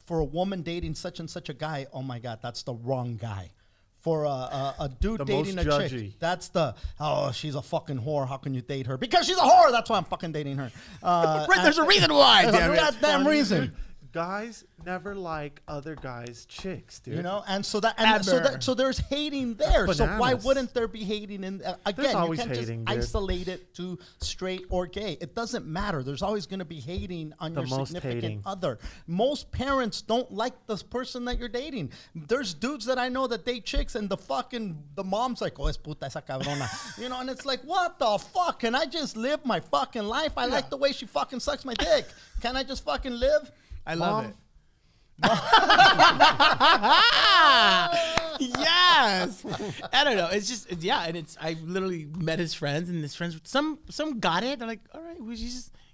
for a woman dating such and such a guy, oh my God, that's the wrong guy. For a dude The dating most a chick, judgy. that's she's a fucking whore. How can you date her? Because she's a whore. That's why I'm fucking dating her. Right, there's a reason why. Damn it. Goddamn reason. Guys never like other guys' chicks, dude. You know, and so Ever. so there's hating there. That's So why bananas. wouldn't there be hating? And again, you always can't hating, just dude. isolate it to straight or gay. It doesn't matter. There's always going to be hating on The your most significant hating. other. Most parents don't like this person that you're dating. There's dudes that I know that date chicks, and the mom's like, "Oh, es puta esa cabrona," you know, and it's like, what the fuck? Can I just live my fucking life? I like the way she fucking sucks my dick. Can I just fucking live? I love Mom. it. Yes. I don't know. It's just and I literally met his friends, and his friends some got it. They're like, all right, well,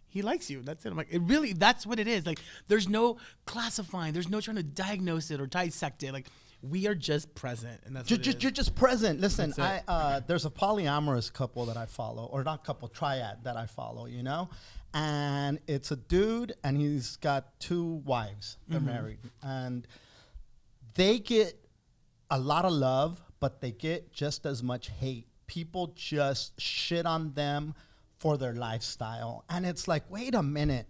he likes you. That's it. I'm like, that's what it is. Like, there's no classifying. There's no trying to diagnose it or dissect it. Like, we are just present, and that's what it is. You're just present. Listen, That's there's a polyamorous couple that I follow, or not couple, triad that I follow, you know? And it's a dude, and he's got 2 wives. They're married. And they get a lot of love, but they get just as much hate. People just shit on them for their lifestyle. And it's like, wait a minute.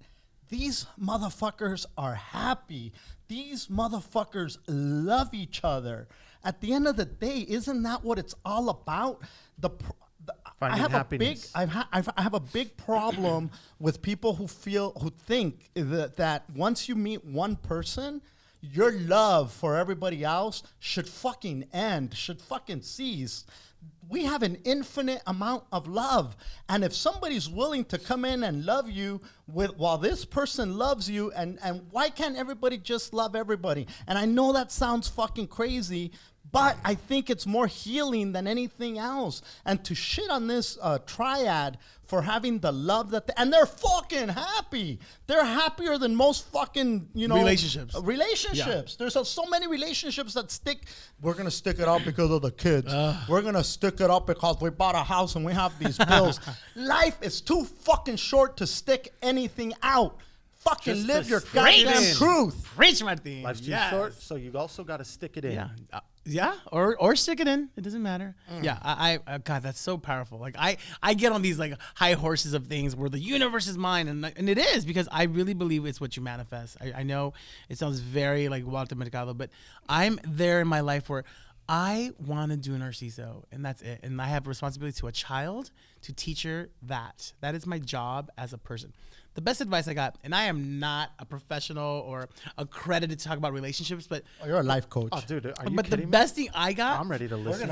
These motherfuckers are happy. These motherfuckers love each other. At the end of the day, isn't that what it's all about? Finding happiness. I have a big problem with people who think that once you meet one person, your love for everybody else should fucking end, should fucking cease. We have an infinite amount of love. And if somebody's willing to come in and love you while this person loves you, and why can't everybody just love everybody? And I know that sounds fucking crazy, But I think it's more healing than anything else. And to shit on this triad for having the love and they're fucking happy. They're happier than most fucking, relationships. Relationships. There's so many relationships that stick. We're going to stick it out because of the kids. We're going to stick it up because we bought a house and we have these bills. Life is too fucking short to stick anything out. Fucking Just live to your stick it goddamn in. truth. Preach, Martin. Life's too Yes. short, so you also got to stick it in. Yeah. Yeah, or stick it in. It doesn't matter. Yeah, I God, that's so powerful. Like I get on these like high horses of things where the universe is mine, and it is, because I really believe it's what you manifest. I know it sounds very like Walter Mercado, but I'm there in my life where I want to do Narciso, and that's it. And I have responsibility to a child to teach her that. That is my job as a person. The best advice I got, and I am not a professional or accredited to talk about relationships, but You're a life coach. Oh, dude, are you but the kidding me? best thing I got, I'm ready to listen.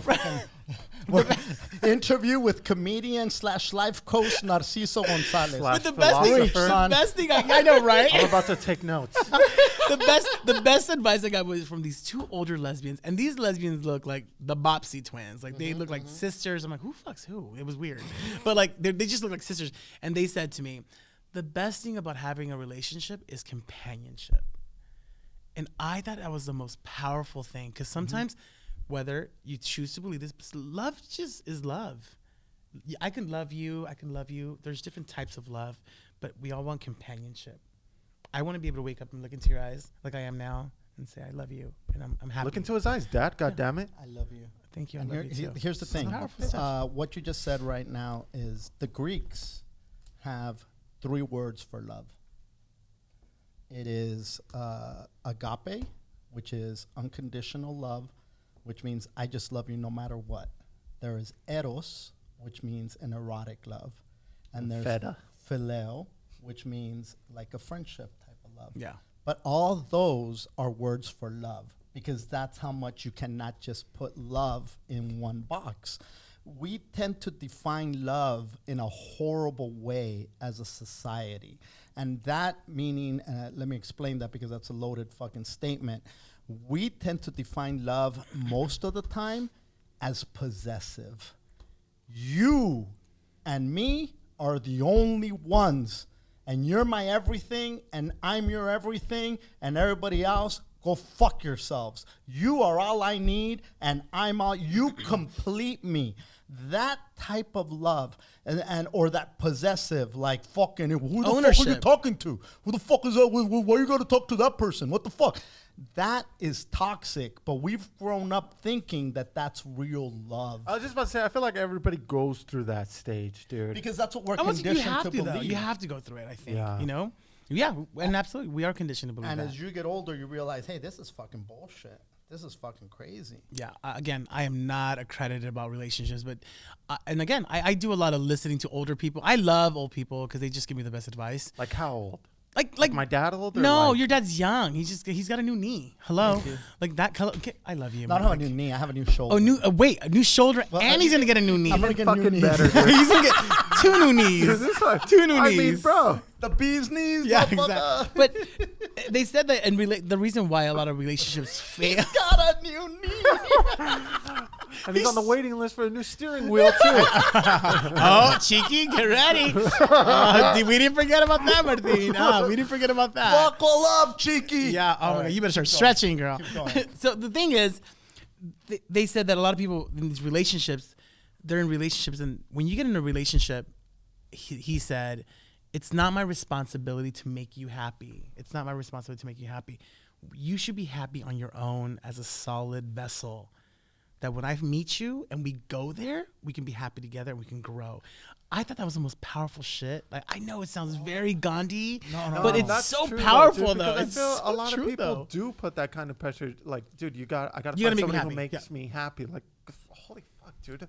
Interview with comedian / life coach Narciso Gonzalez. Slash but the best thing I know, right? I'm about to take notes. the best advice I got was from these two older lesbians, and these lesbians look like the Bopsy twins. Like they look like sisters. I'm like, who fucks who? It was weird, but like they just look like sisters. And they said to me, the best thing about having a relationship is companionship. And I thought that was the most powerful thing, because sometimes, whether you choose to believe this, love just is love. I can love you. I can love you. There's different types of love, but we all want companionship. I want to be able to wake up and look into your eyes like I am now and say, I love you. And I'm happy. Look into his eyes, Dad. God damn it. I love you. Thank you. I And love you too. here's the thing. Powerful stuff. What you just said right now is the Greeks have 3 words for love. It is agape, which is unconditional love, which means I just love you no matter what. There is eros, which means an erotic love. And there's Feta. phileo, which means like a friendship type of love. Yeah. But all those are words for love, because that's how much you cannot just put love in one box. We tend to define love in a horrible way as a society. And that meaning, let me explain that because that's a loaded fucking statement. We tend to define love most of the time as possessive. You and me are the only ones, and you're my everything, and I'm your everything, and everybody else, go fuck yourselves. You are all I need, and I'm all, you complete me. That type of love, and or that possessive, like fucking, who the fuck are you Ownership. talking to? Who the fuck is that? Why are you going to talk to that person? What the fuck? That is toxic, but we've grown up thinking that that's real love. I was just about to say, I feel like everybody goes through that stage, dude. Because that's what we're Almost you conditioned have to to, though. believe. You have to go through it, I think. Yeah. You know? Yeah, and absolutely. We are conditioned to believe And that. as you get older, you realize, hey, this is fucking bullshit. This is fucking crazy. Yeah. Again, I am not accredited about relationships, but and again, I do a lot of listening to older people. I love old people because they just give me the best advice. Like how old? Like My dad old? Or No, like, your dad's young. He's got a new knee. Hello, like that color. Okay, I love you. I don't man. have a new knee. I have a new shoulder. Oh, a new shoulder, Well, and he's gonna get a new knee. I'm gonna get new fucking knees. better, dude. He's gonna get 2 new knees. This one- 2 new I knees. mean, bro. The bee's knees. Yeah, motherfucker. exactly. But they said that, and the reason why a lot of relationships fail. Got a new knee. And he's on the waiting list for a new steering wheel, too. Oh, Chiki, get ready. We didn't forget about that, Martin. We didn't forget about that. Buckle up, cheeky. Yeah. Oh my God, you better start stretching, girl. Keep going. So the thing is, they said that a lot of people in these relationships, they're in relationships, and when you get in a relationship, he said, it's not my responsibility to make you happy. It's not my responsibility to make you happy. You should be happy on your own as a solid vessel. That when I meet you and we go there, we can be happy together and we can grow. I thought that was the most powerful shit. Like, I know it sounds very Gandhi, but it's That's so true, powerful, dude, though. because It's I feel so a lot true, of people though. do put that kind of pressure. Like, dude, I gotta You gotta find make me somebody happy, who makes yeah. me happy. Like, holy fuck, dude.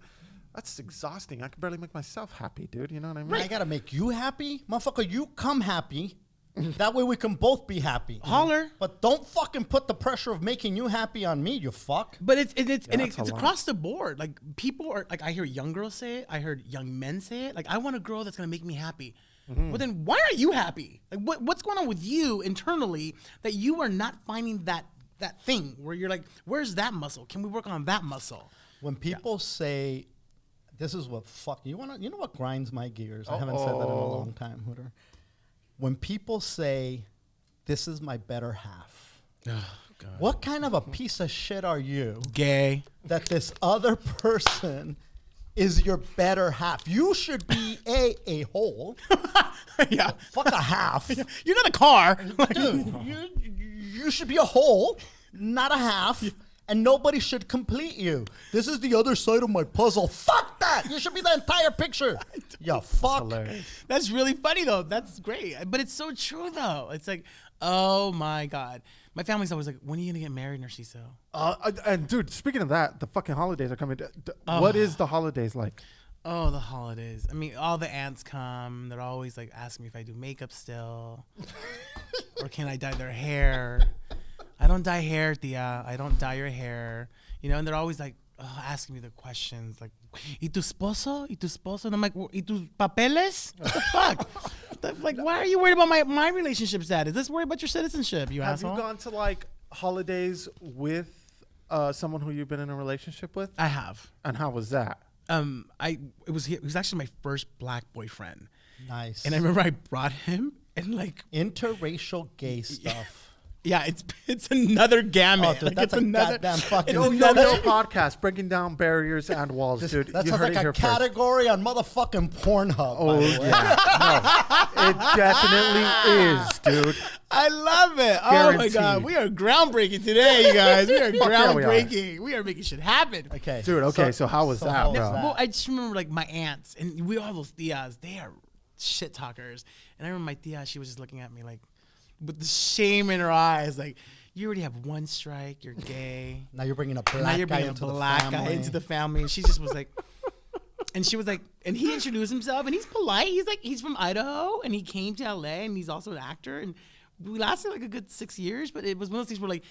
That's exhausting. I can barely make myself happy, dude. You know what I mean? I gotta make you happy, motherfucker. You come happy. That way we can both be happy. Holler. But don't fucking put the pressure of making you happy on me, you fuck. But it's that's a lot. across the board. Like, people are like, I hear young girls say it. I heard young men say it. Like, I want a girl that's gonna make me happy. Well, then why are you happy? Like, what's going on with you internally that you are not finding that that thing where you're like, where's that muscle? Can we work on that muscle? When people say, this is what you know what grinds my gears? I haven't said that in a long time, Hooter. When people say, this is my better half. Oh, God. What kind of a piece of shit are you Gay. that this other person is your better half? You should be a hole. Yeah. Fuck a half. You're not a car. Dude, you should be a whole, not a half, and nobody should complete you. This is the other side of my puzzle. Fuck that. You should be the entire picture. Yeah, fuck. That's really funny, though. That's great. But it's so true, though. It's like, oh, my God. My family's always like, when are you going to get married, Narciso? And dude, speaking of that, the fucking holidays are coming. What is the holidays like? Oh, the holidays. I mean, all the aunts come. They're always like asking me if I do makeup still. Or can I dye their hair? I don't dye hair, Tia. I don't dye your hair. You know, and they're always like asking me the questions like, ¿Y tu esposo? ¿Y tu esposo? And I'm like, ¿Y tus papeles? What the fuck? Like, why are you worried about my relationship status? Let's worry about your citizenship, you asshole. Have you gone to like holidays with someone who you've been in a relationship with? I have. And how was that? It was actually my first black boyfriend. Nice. And I remember I brought him and like interracial gay stuff. Yeah, it's another gamut. Oh, dude, like, that's it's a another goddamn fucking... Yo, podcast, breaking down barriers and walls, dude. That you sounds heard like it a here first. category on motherfucking Pornhub. Oh, yeah. No, it definitely is, dude. I love it. Guaranteed. Oh, my God. We are groundbreaking today, you guys. We are yeah, we are. groundbreaking. We are making shit happen. Okay. Dude, okay, so how was that, how was bro? that? Well, I just remember, like, my aunts, and we all those tias, they are shit talkers. And I remember my tia, she was just looking at me, like, with the shame in her eyes, like, you already have one strike, you're gay. Now you're bringing a black guy into the family. Into the family. And she just was like, and she was like, and he introduced himself, and he's polite. He's like, he's from Idaho, and he came to LA, and he's also an actor. And we lasted like a good 6 years, but it was one of those things where like,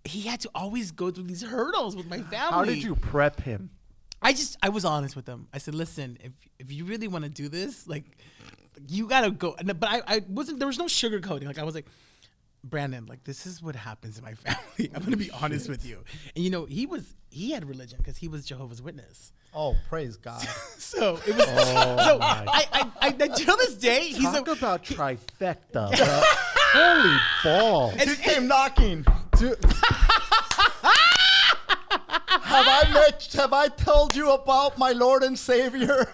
he had to always go through these hurdles with my family. How did you prep him? I was honest with him. I said, listen, if you really want to do this, like, you gotta go. But I wasn't, there was no sugarcoating. Like, I was like, Brandon, like, this is what happens in my family. I'm gonna be honest with you. And you know, he had religion because he was Jehovah's Witness. Oh, praise God. So it was. So I till this day, he's Talk about trifecta, bro. Holy balls. And he came knocking. Dude. Have I told you about my Lord and Savior?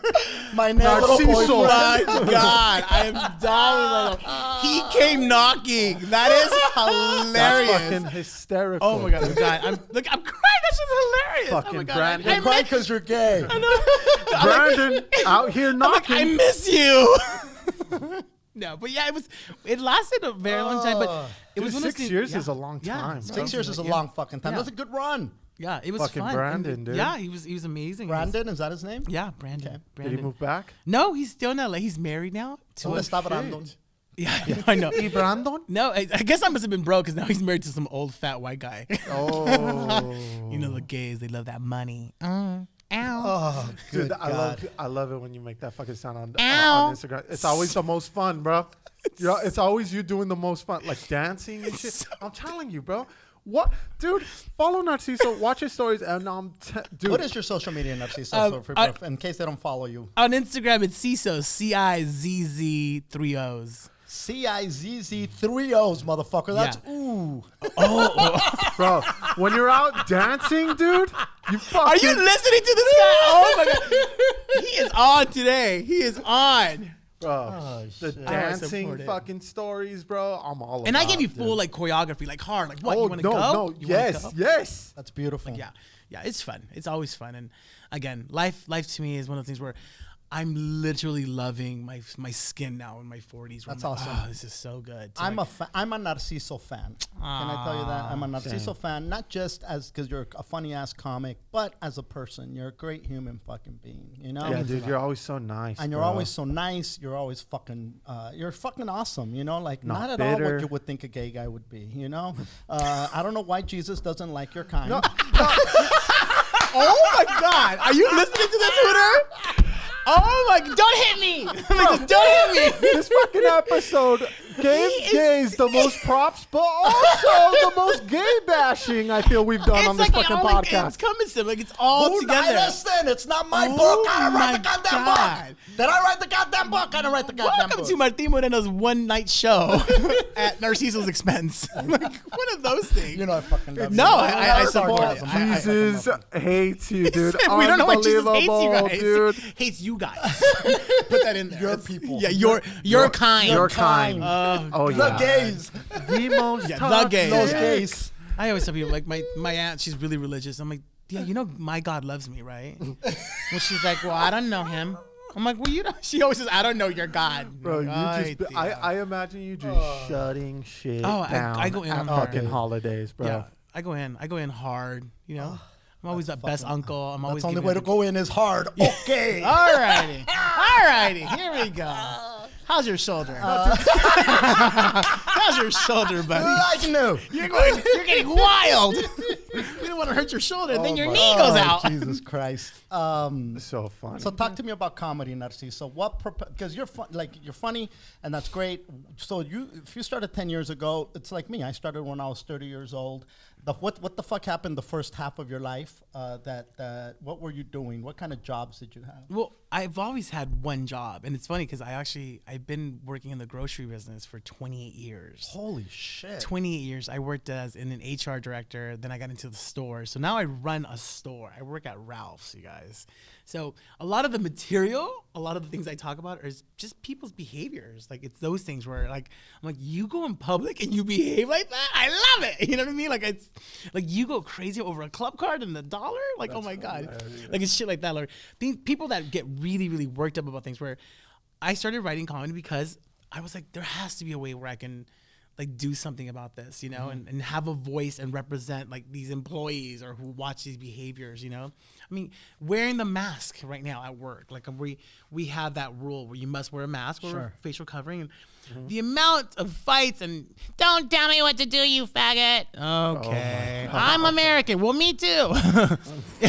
My little Narciso. boyfriend. my God, I am dying. He came knocking. That is hilarious. That's fucking hysterical. Oh my God, I'm crying. That's just hilarious. Fucking oh my God. Brandon. You're crying because you're gay. Brandon out here knocking. I miss you. No, but yeah, it lasted a very long time, but it was Dude, one of 6 those years things- is a long yeah. time. Yeah. bro. 6 years is a Yeah. long fucking time. Yeah. That's a good run. Yeah, it was Fucking fun. Brandon, And, dude. Yeah, he was amazing. Brandon, is that his name? Yeah, Brandon. Okay. Did Brandon. he move back? No, he's still in LA. He's married now. To ¿Dónde a, está Brandon? yeah, I know. Y Brandon? No, I guess I must have been broke because now he's married to some old fat white guy. Oh. You know the gays, they love that money. Ow. Oh, good Dude, God. I love it when you make that fucking sound on Ow. Instagram. It's always the most fun, bro. It's always you doing the most fun, like dancing and shit. I'm telling you, bro. What, dude? Follow Narciso, watch his stories, and dude. What is your social media, Narciso, in case they don't follow you? On Instagram, it's CIZZ, CIZZ 3 O's. CIZZ 3 O's, motherfucker. That's Yeah. ooh. bro? When you're out dancing, dude, you fucking. Are you listening to this guy? Oh my God. He is on today. He is on. Bro, Oh, the shit. dancing support it. fucking stories, bro. I'm all about. And I gave you dude. full like choreography, like hard. Like what? Oh You want to no, go? no, You wanna yes, go? yes. That's beautiful. Yeah, it's fun. It's always fun. And again, life to me is one of the things where I'm literally loving my skin now in my 40s. That's I'm like, awesome. Oh, this is so good. I'm a Narciso fan. Can I tell you that? I'm a Narciso fan, not just as because you're a funny ass comic, but as a person. You're a great human fucking being. You know? Yeah, dude, you're always so nice. And you're bro. always so nice. You're always fucking. You're fucking awesome. You know, like Not not at all bitter. what you would think a gay guy would be. You know, I don't know why Jesus doesn't like your kind. Oh my God! Are you listening to this, Hooter? Oh my! Don't hit me! Like, don't hit me! This fucking episode gave gays the most props, but also the most gay bashing I feel we've done on this fucking podcast. It's coming to like it's all Who together. listen, it's not my book. I didn't write the goddamn book. Did I write the goddamn book? I didn't write the goddamn book. Welcome to Martin Moreno's one night show at Narciso's expense. Like, what are those things? You know I fucking love No, you. I support it. Jesus hates you, dude. We don't know what Jesus hates you Unbelievable, guys. dude. Hates you guys. Put that in there. Your It's- people. Yeah, your kind. Your kind. kind. Oh, The yeah. gays. The most Yeah, the toxic. gays. Those gays. I always tell people, like, my aunt, she's really religious. I'm like, yeah, you know my God loves me, right? Well, she's like, well, I don't know him. I'm like, well, you know, she always says, I don't know your God. Bro, you Ay, just, tía. I imagine you just shutting shit down I go in at on her. fucking holidays, bro. Yeah, I go in hard, you know? I'm always the best uncle. I'm always That's the only giving way to go in is hard. Okay. Alrighty, here we go. How's your shoulder? How's your shoulder, buddy? I know. You're getting wild. You don't want to hurt your shoulder, then your knee goes out. Jesus Christ. So funny. So talk to me about comedy, Narciso. What? Because you're you're funny, and that's great. So if you started 10 years ago, it's like me. I started when I was 30 years old. What the fuck happened the first half of your life? What were you doing? What kind of jobs did you have? Well, I've always had one job, and it's funny because I've been working in the grocery business for 28 years. Holy shit. 28 years. I worked as an HR director. Then I got into the store. So now I run a store. I work at Ralph's, you guys. So a lot of the material, a lot of the things I talk about is just people's behaviors. Like it's those things where like, I'm like, you go in public and you behave like that? I love it. You know what I mean? Like it's like you go crazy over a club card and the dollar. Like, oh my God. Like it's shit like that. Like people that get really, really worked up about things where I started writing comedy because I was like, there has to be a way where I can like do something about this, you know, and have a voice and represent like these employees or who watch these behaviors, you know. I mean, wearing the mask right now at work, like we have that rule where you must wear a mask or facial covering, and the amount of fights and don't tell me what to do, you faggot. Okay, I'm American. Well, me too.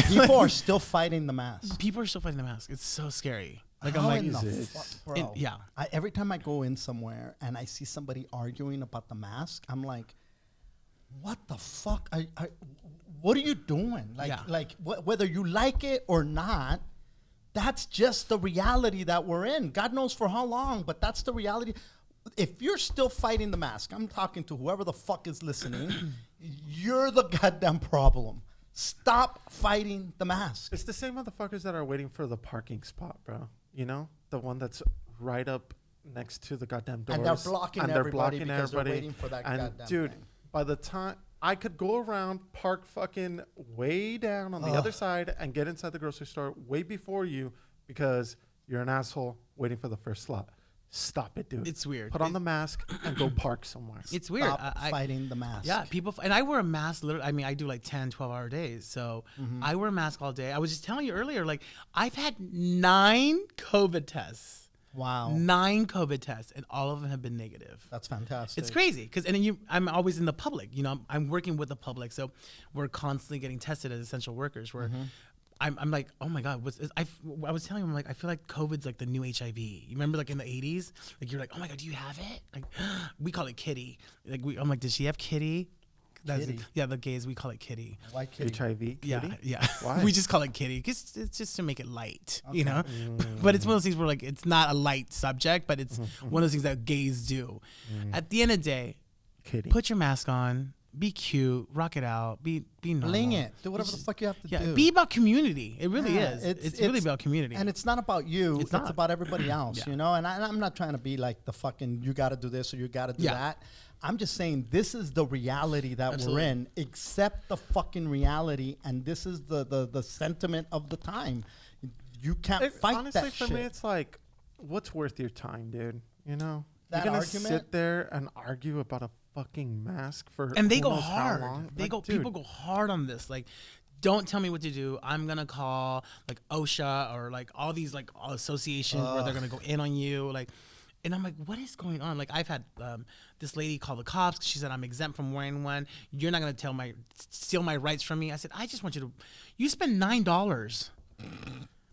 People are still fighting the mask. People are still fighting the mask. It's so scary. Like How I'm like, in the fuck, bro? yeah. Every time I go in somewhere and I see somebody arguing about the mask, I'm like, what the fuck? What are you doing? Like, whether you like it or not, that's just the reality that we're in. God knows for how long, but that's the reality. If you're still fighting the mask, I'm talking to whoever the fuck is listening, you're the goddamn problem. Stop fighting the mask. It's the same motherfuckers that are waiting for the parking spot, bro. You know? The one that's right up next to the goddamn doors. And they're blocking everybody because they're waiting for that goddamn dude, thing. by the time I could go around, park fucking way down on the other side and get inside the grocery store way before you because you're an asshole waiting for the first slot. Stop it, dude. It's weird. Put on the mask and go park somewhere. It's weird. Stop fighting the mask. Yeah, people, and I wear a mask literally. I mean, I do like 10, 12-hour days. So I wear a mask all day. I was just telling you earlier, like, I've had 9 COVID tests. Wow. 9 COVID tests, and all of them have been negative. That's fantastic. It's crazy because, and then I'm always in the public. You know, I'm working with the public, so we're constantly getting tested as essential workers. Where I'm like, oh my God, I was telling him, like, I feel like COVID's like the new HIV. You remember, like in the 80s, like you're like, oh my God, do you have it? Like, we call it kitty. Like I'm like, does she have kitty? Kitty? Yeah, the gays, we call it kitty. Why kitty? HIV, kitty? Yeah. Why? We just call it kitty because it's just to make it light, you know. But it's one of those things where like it's not a light subject, but it's one of those things that gays do. At the end of the day, Kitty. put your mask on, be cute, rock it out, be normal. Bling it. Do whatever the fuck you have to do. Be about community. It really Yeah, is. It's really about community. And it's not about you. It's not. about everybody else, you know? And I'm not trying to be like the fucking, you got to do this or you got to do that. I'm just saying this is the reality that we're in. Accept the fucking reality. And this is the sentiment of the time. You can't fight honestly, that for shit. me, it's like, what's worth your time, dude? You know? That You're gonna argument? sit there and argue about a fucking mask for and they who go knows how hard. long? They Like, go. dude, People go hard on this. Like, don't tell me what to do. I'm gonna call like OSHA or like all these like associations where they're gonna go in on you. Like, and I'm like, what is going on? Like, I've had this lady call the cops 'cause she said I'm exempt from wearing one. You're not gonna steal my rights from me. I said, I just want you to. You spend $9.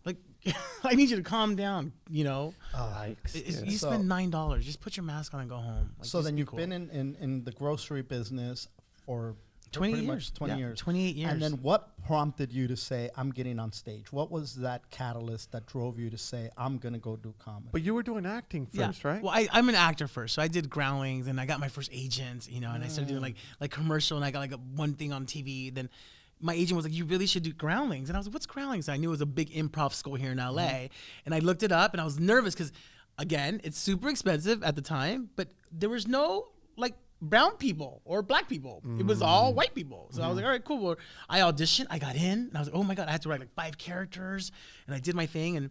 Like, I need you to calm down. You know, you So- spend $9. Just put your mask on and go home. Like, So just then be you've cool. been in the grocery business for 20 pretty years. much 20 Yeah, years. 28 years. And then what prompted you to say, I'm getting on stage? What was that catalyst that drove you to say, I'm going to go do comedy? But you were doing acting first, right? Well, I'm an actor first, so I did Groundlings, and I got my first agent, you know, and I started doing like commercial, and I got like one thing on TV. Then my agent was like, "You really should do Groundlings," and I was like, "What's Groundlings?" And I knew it was a big improv school here in LA, and I looked it up, and I was nervous because, again, it's super expensive at the time, but there was no like brown people or black people. It was all white people. So I was like, all right, cool. Well, I auditioned, I got in, and I was like, oh my God, I had to write like 5 characters, and I did my thing, and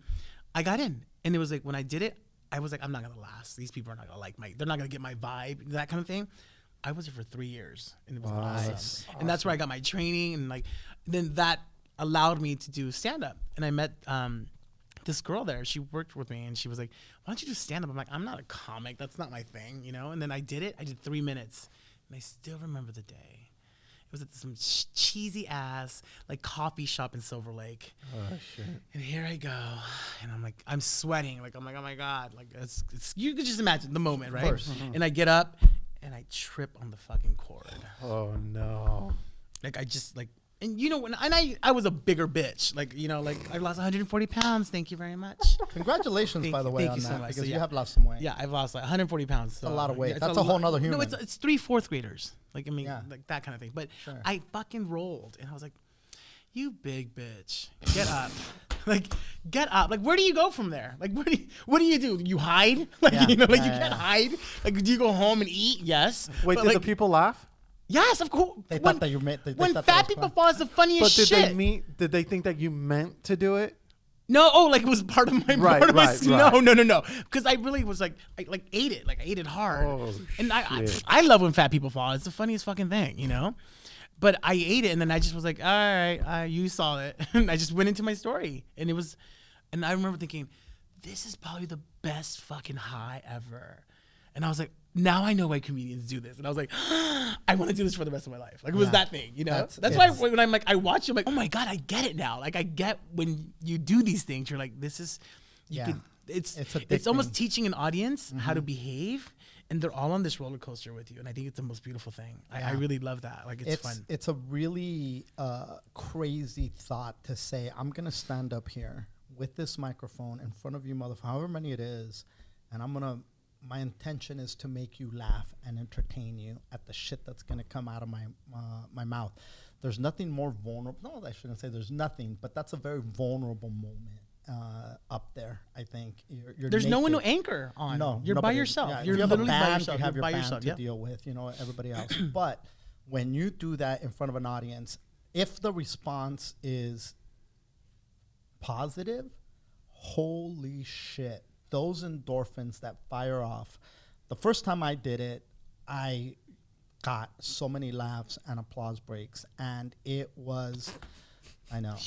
I got in. And it was like, when I did it, I was like, I'm not gonna last. These people are not gonna like they're not gonna get my vibe, that kind of thing. I was there for 3 years, and it was awesome. And that's where I got my training, and like, then that allowed me to do stand-up. And I met this girl there. She worked with me, and she was like, why don't you do stand-up? I'm like, I'm not a comic. That's not my thing, you know? And then I did it. I did 3 minutes, and I still remember the day. It was at some cheesy ass like coffee shop in Silver Lake. Oh shit! And here I go, and I'm like, I'm sweating. Like, I'm like, oh my God. Like, it's you could just imagine the moment, right? And I get up, and I trip on the fucking cord. Oh no! Like, I just like, and you know, when I was a bigger bitch. Like, you know, like I lost 140 pounds. Thank you very much. Congratulations, by the way, thank on you so that, much. because So, you yeah. have lost some weight. Yeah, I've lost like 140 pounds. So, a lot of weight. yeah, That's a whole nother No, human. it's 3 4th graders. Like, I mean, Yeah. like that kind of thing. But Sure. I fucking rolled, and I was like, you big bitch, get up. Like, get up. Like, where do you go from there? Like, what do you do? You hide? Like, Yeah. you know, like Yeah, you yeah, can't yeah. hide. Like, do you go home and eat? Yes. Wait, But, did like, the people laugh? Yes, of course. They When- thought that you meant. They when thought that fat was people fun. fall, it's the funniest But did shit. they meet? Did they think that you meant to do it? No, like it was part of my Right, part of my right, no. Because I really was like, I like ate it. Like I ate it hard. Oh, and I shit. love when fat people fall. It's the funniest fucking thing, you know? But I ate it, and then I just was like, all right, you saw it. And I just went into my story. And it was, and I remember thinking, this is probably the best fucking high ever. And I was like, now I know why comedians do this. And I was like, I want to do this for the rest of my life. Like, it was that thing, you know? That's why when I'm like, I watch you, I'm like, oh my God, I get it now. Like, I get when you do these things, you're like, this is, it's almost addicting. teaching an audience how to behave. And they're all on this roller coaster with you. And I think it's the most beautiful thing. I really love that. Like, it's fun. It's a really crazy thought to say, I'm going to stand up here with this microphone in front of you, motherfucker, however many it is, and my intention is to make you laugh and entertain you at the shit that's going to come out of my mouth. There's nothing more vulnerable. No, I shouldn't say there's nothing, but that's a very vulnerable moment up there, I think. You're There's no one to naked. anchor on. No, You're by nobody. yourself. Yeah, You're if you have a literally by band, yourself. You have You're your by band yourself. to Yeah. deal with, everybody else. But when you do that in front of an audience, if the response is positive, holy shit, those endorphins that fire off. The first time I did it, I got so many laughs and applause breaks, and it was, I know.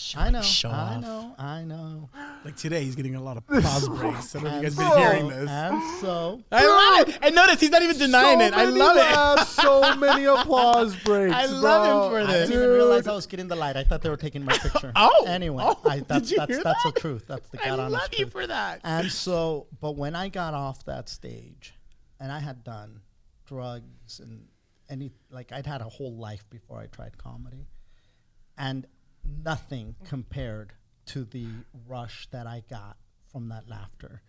I know. Like today, he's getting a lot of applause breaks. I don't know if you guys been so- hearing this. And so, I love it. And notice he's not even denying it. I love it. So many applause breaks. I love him for I this. didn't even realize I was getting the light. I thought they were taking my picture. Anyway, did you hear that's that? the truth. That's the I God honest love you truth. for that. And so, but when I got off that stage, and I had done drugs and I'd had a whole life before I tried comedy, and nothing compared to the rush that I got from that laughter.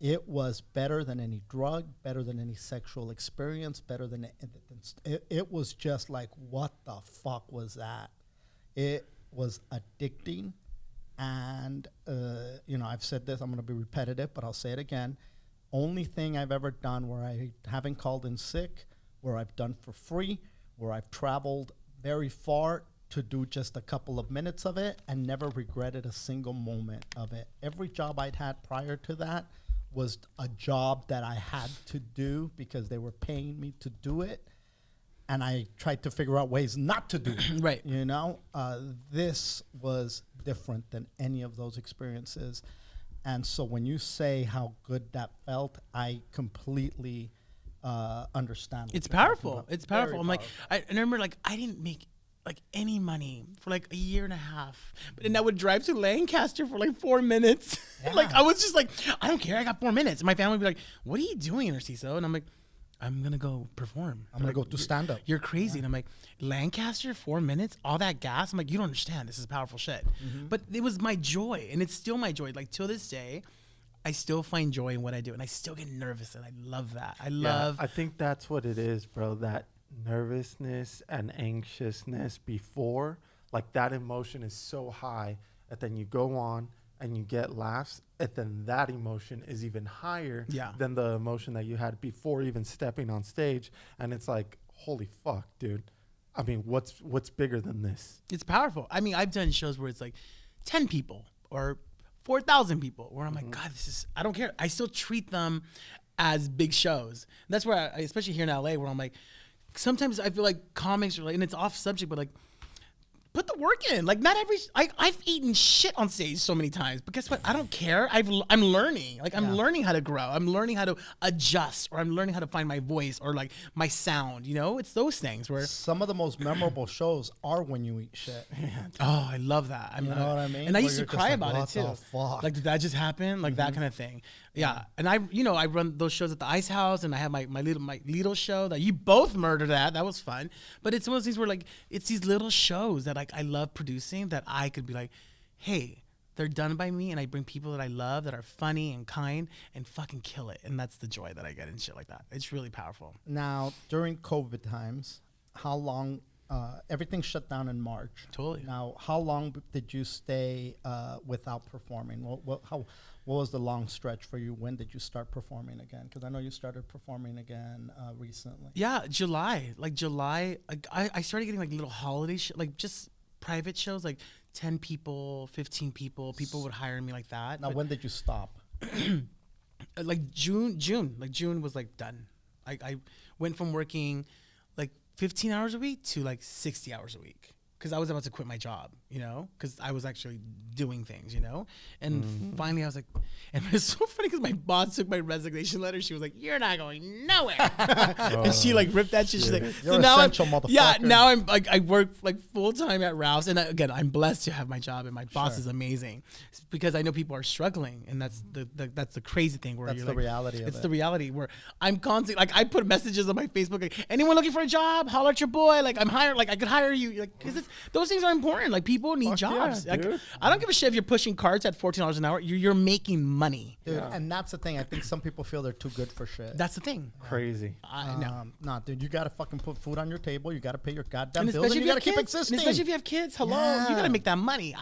It was better than any drug, better than any sexual experience, better than it was just like, what the fuck was that? It was addicting. And, I've said this, I'm going to be repetitive, but I'll say it again. Only thing I've ever done where I haven't called in sick, where I've done for free, where I've traveled very far to do just a couple of minutes of it and never regretted a single moment of it. Every job I'd had prior to that was a job that I had to do because they were paying me to do it. And I tried to figure out ways not to do it. Right. This was different than any of those experiences. And so when you say how good that felt, I completely understand. what It's you're talking powerful. about. It's powerful. Very I'm like, I remember, like, I didn't make like any money for like a year and a half. But then I would drive to Lancaster for like 4 minutes. Like I was just like, I don't care. I got 4 minutes. And my family would be like, what are you doing, Narciso? And I'm like, I'm going to go perform. I'm going to go do stand up. You're crazy. And I'm like, Lancaster, 4 minutes, all that gas. I'm like, you don't understand. This is powerful shit. But it was my joy. And it's still my joy. Like till this day, I still find joy in what I do. And I still get nervous. And I love that. I think that's what it is, bro. That nervousness and anxiousness before, like that emotion is so high that then you go on and you get laughs, and then that emotion is even higher than the emotion that you had before even stepping on stage. And it's like, holy fuck, dude. I mean, what's bigger than this? It's powerful. I mean, I've done shows where it's like 10 people or 4,000 people where I'm like, God, I don't care. I still treat them as big shows. And that's where I, especially here in LA, where I'm like, sometimes I feel like comics are like, and it's off subject, but like, put the work in. Like not every, I've eaten shit on stage so many times, but guess what? I don't care. I'm learning. Like I'm learning how to grow. I'm learning how to adjust, or I'm learning how to find my voice or like my sound, you know? It's those things where. Some of the most memorable shows are when you eat shit. Oh, I love that. You know what I mean? And I Where used to you're just cry like, about it what too. the fuck? Like, did that just happen? Like that kind of thing. Yeah. And I run those shows at the Ice House, and I have my little show that you both murdered at. That was fun. But it's one of those things where like, it's these little shows that like I love producing, that I could be like, hey, they're done by me, and I bring people that I love that are funny and kind and fucking kill it. And that's the joy that I get in shit like that. It's really powerful. Now, during COVID times, how long, everything shut down in March. Totally. Now, how long did you stay without performing? What was the long stretch for you? When did you start performing again? Because I know you started performing again recently. Yeah, July. Like July, I started getting like little holiday like just private shows, like 10 people, 15 people. People would hire me like that. Now, when did you stop? Like June. Like June was like done. I went from working like 15 hours a week to like 60 hours a week. Because I was about to quit my job, you know, because I was actually doing things, you know. And finally I was like, and it's so funny because my boss took my resignation letter. She was like, you're not going nowhere. And she like ripped that shit. She's like, you're essential, motherfucker. Yeah, now I'm like, I work like full time at Ralph's. And again, I'm blessed to have my job, and my boss is amazing. It's because I know people are struggling. And that's the crazy thing where That's you're the like, reality of it's it. the reality where I'm constantly, like I put messages on my Facebook, like, anyone looking for a job? Holler at your boy. Like I'm hired, like I could hire you. Like, cause those things are important. Like people need jobs. yeah, Like, dude. I don't give a shit if you're pushing carts at $14 an hour. You're making money. Dude, and that's the thing. I think some people feel they're too good for shit. That's the thing. Crazy. I know. Nah, dude, you gotta fucking put food on your table. You gotta pay your goddamn And bills, and you have gotta keep kids, existing. and especially if you have kids, hello, Yeah. you gotta make that money.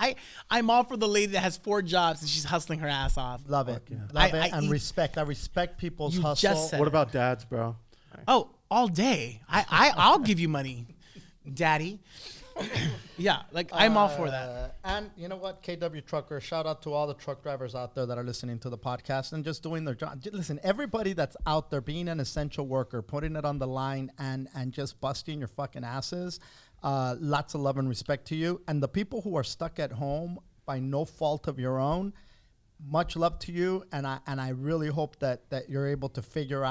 I'm all for the lady that has 4 jobs and she's hustling her ass off. Love it, yeah. love I it, and eat- respect. I respect people's You hustle. just said What it. about dads, bro? Oh, all day. I'll give you money, daddy. Yeah, like I'm all for that. And you know what, KW Trucker, shout out to all the truck drivers out there that are listening to the podcast and just doing their job. Listen, everybody that's out there being an essential worker, putting it on the line and just busting your fucking asses, lots of love and respect to you. And the people who are stuck at home by no fault of your own, much love to you. And I really hope that you're able to figure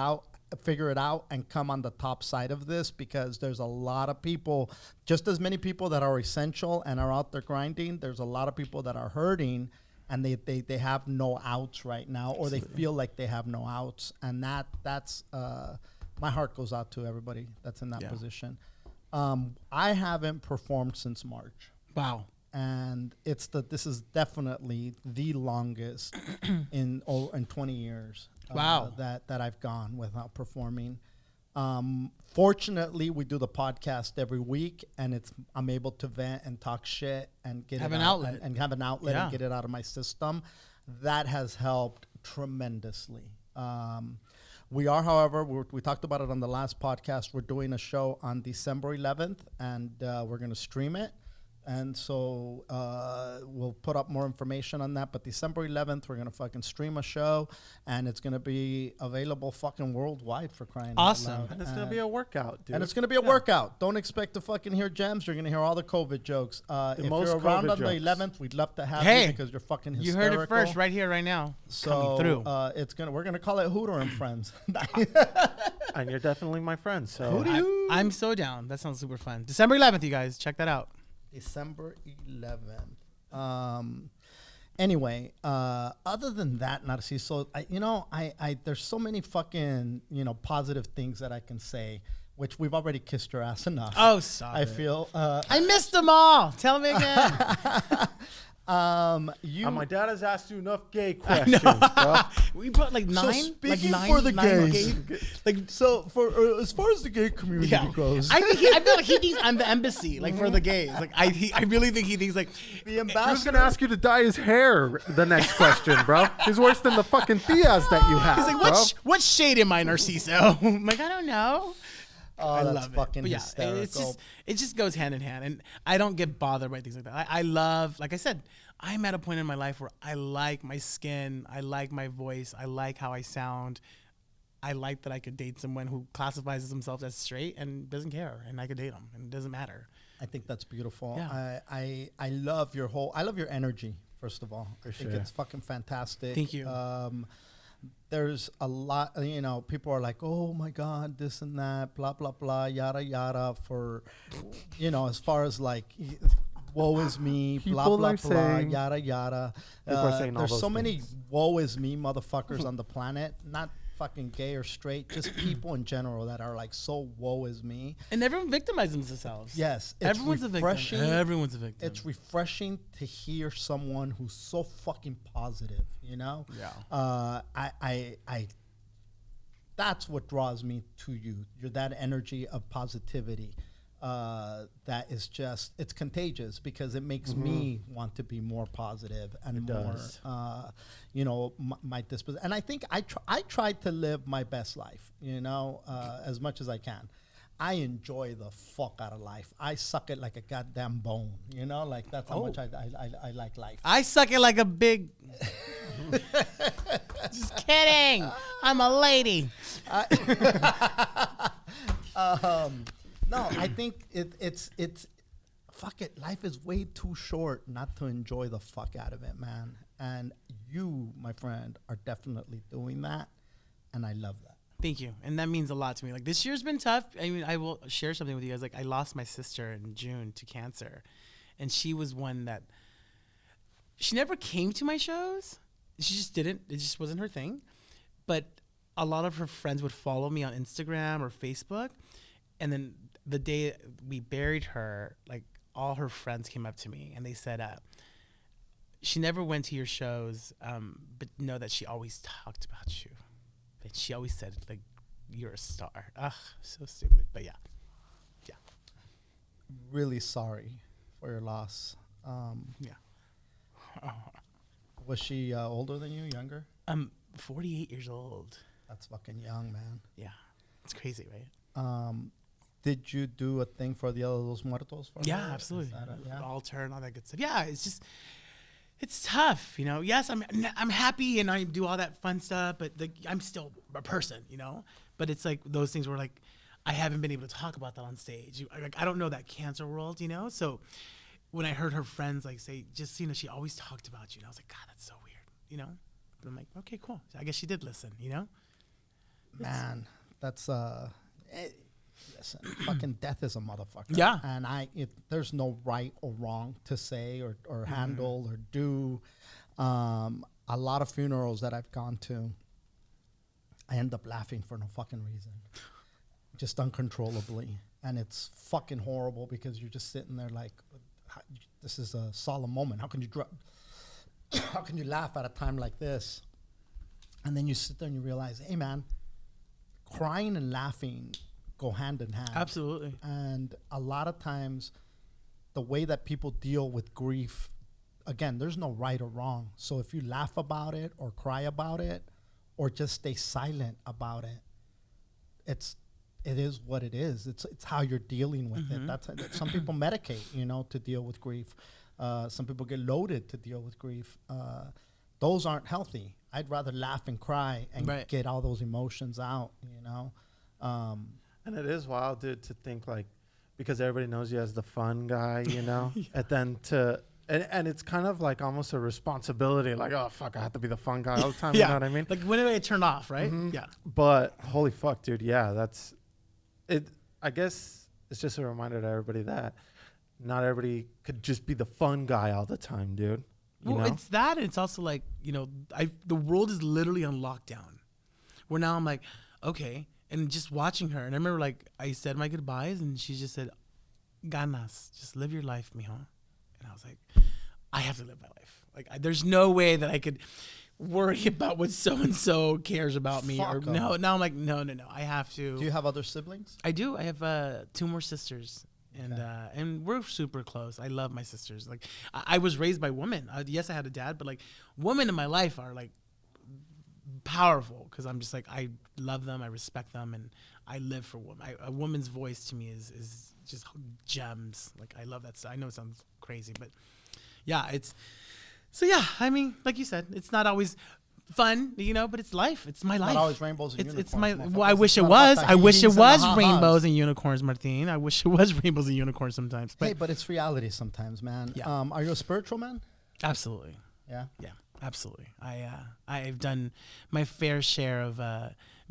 it out and come on the top side of this, because there's a lot of people, just as many people that are essential and are out there grinding, there's a lot of people that are hurting and they have no outs right now, or they feel like they have no outs. And that's my heart goes out to everybody that's in that position. I haven't performed since March. Wow. And this is definitely the longest in 20 years. Wow. That I've gone without performing. Fortunately, we do the podcast every week, and I'm able to vent and talk shit and Have an outlet. and have an outlet Yeah. and get it out of my system. That has helped tremendously. We are, however, we talked about it on the last podcast. We're doing a show on December 11th, and we're going to stream it. And so we'll put up more information on that. But December 11th, we're going to fucking stream a show, and it's going to be available fucking worldwide for crying Awesome. out loud. And it's gonna be a workout, dude. And it's going to be a workout. Don't expect to fucking hear gems. You're going to hear all the COVID jokes. If most you're around COVID on the jokes. 11th, we'd love to have Hey, you because you're fucking You hysterical. heard it first, right here, right now. So Coming through. we're gonna call it Hooter and Friends. And you're definitely my friend. So I'm so down. That sounds super fun. December 11th, you guys. Check that out. December 11th. Anyway, other than that, Narciso, I there's so many fucking, positive things that I can say, which we've already kissed your ass enough. Oh, stop I it. feel. I missed them all. Tell me again. my dad has asked you enough gay questions, bro. We put like 9. So like speaking nine, for the nine gays, so for as far as the gay community Yeah. goes, I feel like he thinks I'm the embassy, like for the gays. Like I really think he thinks like the He was ambassador. gonna ask you to dye his hair. The next question, bro. He's worse than the fucking Theas that you have. he's like bro. what shade am I, Narciso? I'm like I don't know. Oh, I that's love fucking it. But yeah, hysterical. it just goes hand in hand, and I don't get bothered by things like that. I love, like I said, I'm at a point in my life where I like my skin, I like my voice, I like how I sound. I like that I could date someone who classifies themselves as straight and doesn't care, and I could date them, and it doesn't matter. I think that's beautiful. Yeah. I love your I love your energy, first of all. I think sure. it's fucking fantastic. Thank you. There's a lot, people are like, oh my God, this and that, blah, blah, blah, yada, yada, for, as far as like, woe is me, blah, People blah, are blah, saying- yada, yada. People are saying all There's those so many things. woe is me motherfuckers on the planet, not fucking gay or straight, just people in general that are like so woe is me. And everyone victimizes themselves. Yes, it's Everyone's a victim. refreshing. Everyone's a victim. It's refreshing to hear someone who's so fucking positive, Yeah. I that's what draws me to you. You're that energy of positivity that is just, it's contagious because it makes me want to be more positive and more, does. my disposition. And I think I tried to live my best life, as much as I can. I enjoy the fuck out of life. I suck it like a goddamn bone, like that's how much I like life. I suck it like a big. Just kidding. I'm a lady. No, I think it's fuck it. Life is way too short not to enjoy the fuck out of it, man. And you, my friend, are definitely doing that, and I love that. Thank you. And that means a lot to me. Like this year's been tough. I mean, I will share something with you guys. Like I lost my sister in June to cancer. And she was one that she never came to my shows. She just didn't. It just wasn't her thing. But a lot of her friends would follow me on Instagram or Facebook. And then the day we buried her, like all her friends came up to me and they said, she never went to your shows, but know that she always talked about you. And she always said, like, you're a star. Ugh, so stupid. But yeah. Really sorry for your loss. Yeah. Was she older than you, younger? 48 years old. That's fucking young, man. Yeah. It's crazy, right? Did you do a thing for the other Los Muertos? For Yeah, her? absolutely. Is that yeah. Altar and all that good stuff. Yeah, it's just, it's tough, Yes, I'm happy and I do all that fun stuff, but I'm still a person, But it's like those things where like I haven't been able to talk about that on stage. I don't know that cancer world, So when I heard her friends like say, just she always talked about you, and I was like, God, that's so weird, But I'm like, okay, cool. I guess she did listen, Man, that's listen, fucking death is a motherfucker. Yeah. And there's no right or wrong to say or handle or do. A lot of funerals that I've gone to, I end up laughing for no fucking reason. Just uncontrollably. And it's fucking horrible because you're just sitting there like, this is a solemn moment. How can you laugh at a time like this? And then you sit there and you realize, hey man, crying and laughing go hand in hand. Absolutely. And a lot of times the way that people deal with grief, again, there's no right or wrong. So if you laugh about it or cry about it or just stay silent about it, it is what it is. It's how you're dealing with it. That's some people medicate, to deal with grief. Some people get loaded to deal with grief. Those aren't healthy. I'd rather laugh and cry and get all those emotions out. And it is wild, dude, to think like, because everybody knows you as the fun guy, and then and it's kind of like almost a responsibility, like, oh fuck, I have to be the fun guy all the time. You know what I mean? Like when did I turn off, right? Yeah. But holy fuck, dude, yeah, that's it. I guess it's just a reminder to everybody that not everybody could just be the fun guy all the time, dude. Well, it's that, and it's also like, the world is literally on lockdown. Where now I'm like, okay, and just watching her, and I remember like I said my goodbyes, and she just said, "Ganas, just live your life, mijo." And I was like, I have to live my life. Like, there's no way that I could worry about what so and so cares about me. Fuck Or no. Now I'm like, no, I have to. Do you have other siblings? I do. I have 2 more sisters. And we're super close. I love my sisters. Like I was raised by women. Yes, I had a dad, but like women in my life are like powerful because I'm just like, I love them, I respect them, and I live for women. A woman's voice to me is just gems. Like I love that. I know it sounds crazy, but yeah, I mean, like you said, it's not always fun, but it's life. It's my life. Not always rainbows and unicorns. It's my. Well, I wish it was. I wish it was rainbows and unicorns, Martin. I wish it was rainbows and unicorns sometimes. But hey, but it's reality sometimes, man. Yeah. Are you a spiritual man? Absolutely. Yeah. Yeah. Absolutely. I've done my fair share of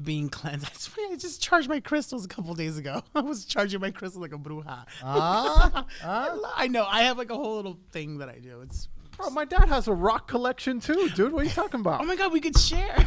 being cleansed. I just charged my crystals a couple days ago. I was charging my crystals like a bruja. I know. I have like a whole little thing that I do. It's. Bro, my dad has a rock collection too, dude. What are you talking about? Oh my God, we could share.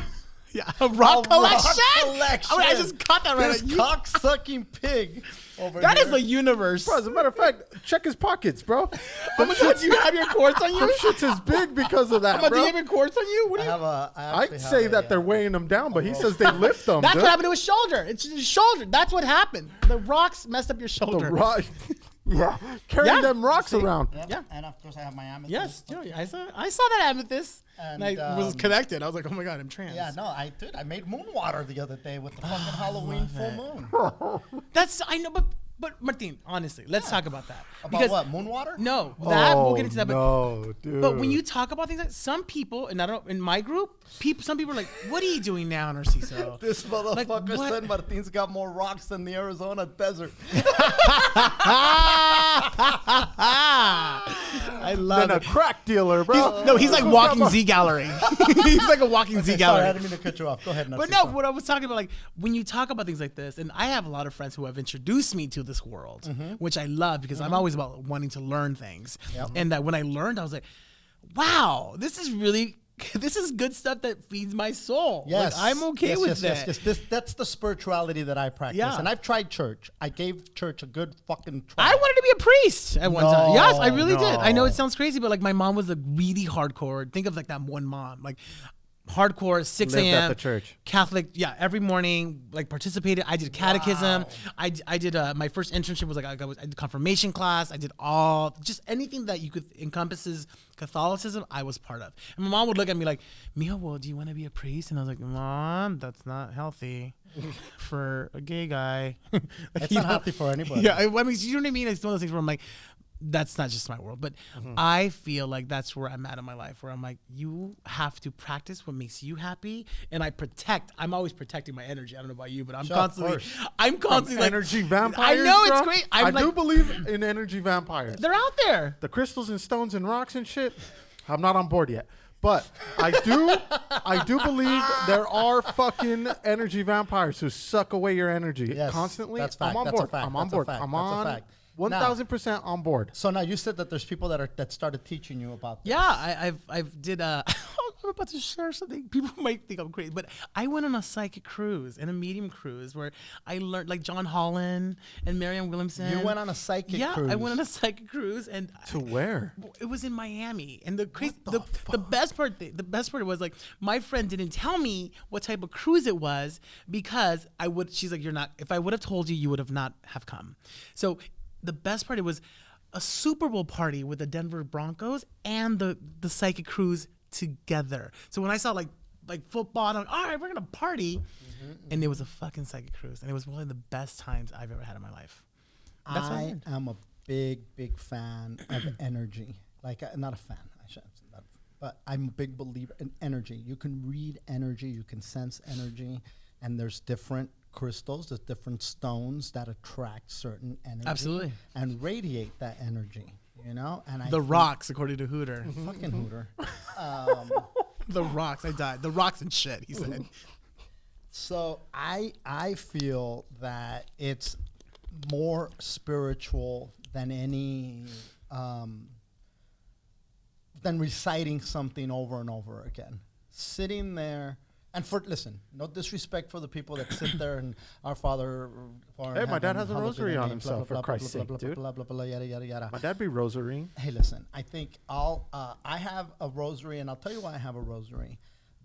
Yeah, a rock collection. Oh, I just caught that right. This cock-sucking pig over That here. is the universe. Bro, as a matter of fact, check his pockets, bro. Oh my God, do you have your quartz on you? Them shit's as big because of that, Do bro. you have your quartz on you? What do you? I'd say that they're weighing them down, but he says they lift them. That's dude. what happened to his shoulder. It's his shoulder. That's what happened. The rocks messed up your shoulder. The rock. Yeah, carrying them rocks around. Yeah. And of course I have my amethyst. Yes, I saw that amethyst. And I was connected. I was like, oh my God, I'm trans. Yeah, no, I made moon water the other day with the fucking Halloween full moon. I know, but Martin, honestly, let's talk about that. About what? Moon water? No, we'll get into that. No, dude. But when you talk about things like some people, and I don't, in my group, some people are like, "What are you doing now, Narciso?" This motherfucker said Martin's got more rocks than the Arizona desert. I love a crack dealer, bro. He's like walking Z gallery. He's like a walking Z gallery. Sorry, I didn't mean to cut you off. Go ahead, Narciso. But no, what I was talking about, like when you talk about things like this, and I have a lot of friends who have introduced me to this world, which I love because I'm always about wanting to learn things. Yep. And that when I learned, I was like, wow, this is good stuff that feeds my soul. Yes. Like, I'm okay with that. Yes. That's the spirituality that I practice. Yeah. And I've tried church. I gave church a good fucking try. I wanted to be a priest at one time. Yes, I really did. I know No. it sounds crazy, but like my mom was like really hardcore. Think of like that one mom, like hardcore, 6 Lived a.m. at the church. Catholic, yeah, every morning, like participated. I did catechism. I did my first internship was like I did confirmation class. I did just anything that you could encompasses Catholicism. I was part of. And my mom would look at me like, "Mio, well, do you want to be a priest?" And I was like, "Mom, that's not healthy for a gay guy." Like, It's not healthy for anybody. Yeah, I mean, you know what I mean? It's one of those things where I'm like, that's not just my world, but I feel like that's where I'm at in my life, where I'm like, you have to practice what makes you happy, and I'm always protecting my energy. I don't know about you, but I'm constantly like, Energy vampires. I know bro. it's great. I do believe in energy vampires. They're out there. The crystals and stones and rocks and shit. I'm not on board yet. But I do believe there are fucking energy vampires who suck away your energy constantly. That's fact. I'm on That's board. a fact. I'm on That's a board. fact. I'm That's a on fact. 1,000% on board. So now you said that there's people that started teaching you about this. Yeah, I've did I'm about to share something. People might think I'm crazy, but I went on a psychic cruise and a medium cruise where I learned, like John Holland and Marianne Williamson. You went on a psychic cruise. Yeah, I went on a psychic cruise, and To where? It was in Miami, and the best part was like my friend didn't tell me what type of cruise it was because she's like, you're not. If I would have told you, you would have not have come. So the best part, it was a Super Bowl party with the Denver Broncos and the psychic cruise together. So when I saw like football, I'm like, all right, we're gonna party. and it was a fucking psychic cruise, and it was one of the best times I've ever had in my life. That's what I I learned. am a big fan of energy. Like, not a fan, I shouldn't say that, but I'm a big believer in energy. You can read energy, you can sense energy, and there's different crystals, there's different stones that attract certain energy. Absolutely. And radiate that energy, you know? And The rocks, according to Hooter. fucking Hooter. The rocks. I died. The rocks and shit, he said. So I feel that it's more spiritual than any than reciting something over and over again. Sitting there and listen, no disrespect for the people that sit there and our Father. Hey, my dad has a rosary on himself, for Christ's sake, dude. Yada yada yada. My dad be rosary. Hey, listen, I think I have a rosary, and I'll tell you why I have a rosary.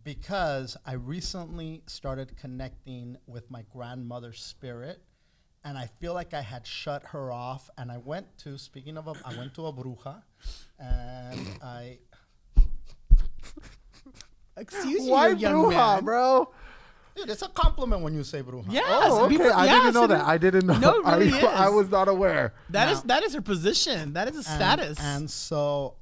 Because I recently started connecting with my grandmother's spirit, and I feel like I had shut her off. And I went to, I went to a bruja, and I... Excuse you, Why young bruja, man. bro? Dude, it's a compliment when you say bruja. Yes. Oh, okay. people- I yes, didn't know it that. is. I didn't know. No, it really is. I was not aware. That is her position. That is a status. And so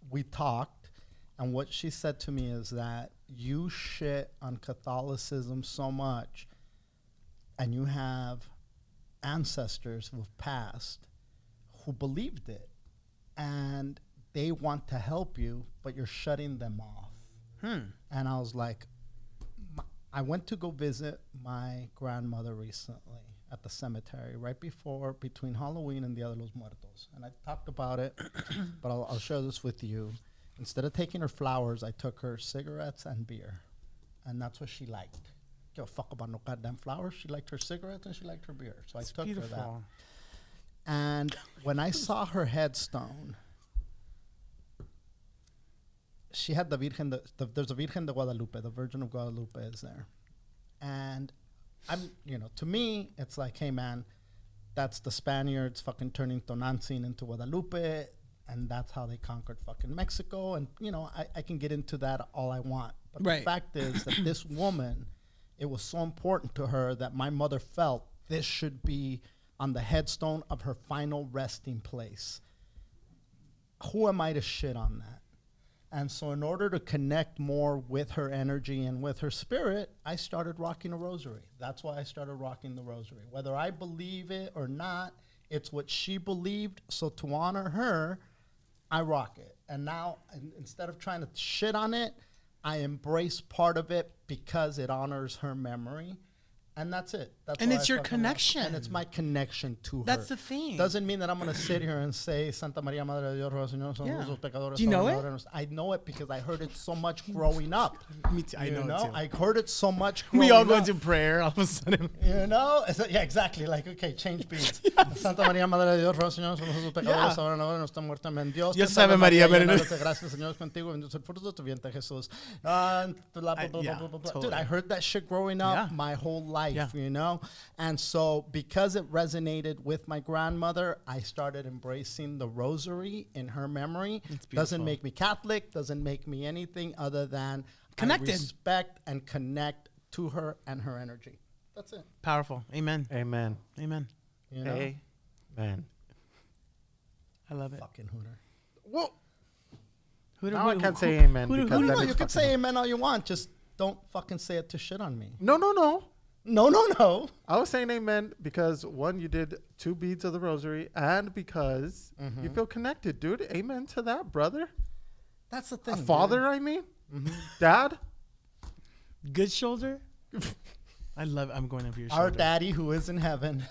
we talked, and what she said to me is that you shit on Catholicism so much, and you have ancestors who've passed who believed it, and they want to help you, but you're shutting them off. And I was like, I went to go visit my grandmother recently at the cemetery between Halloween and Dia de los Muertos. And I talked about it, but I'll share this with you. Instead of taking her flowers, I took her cigarettes and beer. And that's what she liked. Give a fuck about no goddamn flowers. She liked her cigarettes and she liked her beer. So I took her that. Beautiful. And when I saw her headstone, she had the Virgen, there's a Virgen de Guadalupe, the Virgin of Guadalupe is there. And to me, it's like, hey man, that's the Spaniards fucking turning Tonantzin into Guadalupe, and that's how they conquered fucking Mexico. And, I can get into that all I want. But Right. the fact is that this woman, it was so important to her that my mother felt this should be on the headstone of her final resting place. Who am I to shit on that? And so in order to connect more with her energy and with her spirit, I started rocking a rosary. That's why I started rocking the rosary. Whether I believe it or not, it's what she believed. So to honor her, I rock it. And now, instead of trying to shit on it, I embrace part of it because it honors her memory. And that's it. That's And why it's I your fucking rock. connection. And it's my connection to her. That's the thing. Doesn't mean that I'm going to sit here and say Santa Maria Madre de Dios, ruega Señor, son Yeah. los pecadores. Do you know it? ahora I know it because I heard it so much growing up. Me too. I know it too. I heard it so much growing We all go up. into prayer all of a sudden. Yeah, exactly. Like, okay, change beats. Santa María, Madre de Dios, ruega Señor, son los pecadores, ahora no, nuestra muerte, amén. Dios Dios te salve salve María, llena María. de gracia, Señor es contigo, bendito es el fruto de tu vientre, Jesús. Dude, Totally. I heard that shit growing up Yeah. my whole life, Yeah. And so because it resonated with my grandmother, I started embracing the rosary in her memory. It's Doesn't beautiful. make me Catholic, doesn't make me anything other than Connected. I respect and connect to her and her energy. That's it. Powerful. Amen. Amen. Amen. You know? Amen. I love it. Fucking Hooter. Well, Hooter, now I who- can't who- say amen who- because who- that No, is you can fucking- say amen all you want. Just don't fucking say it to shit on me. No. No. I was saying amen because one, you did 2 beads of the rosary, and because you feel connected, dude. Amen to that, brother. That's the thing. A father, I mean, dad. Good shoulder. I love it. I'm going over your Our shoulder. daddy who is in heaven.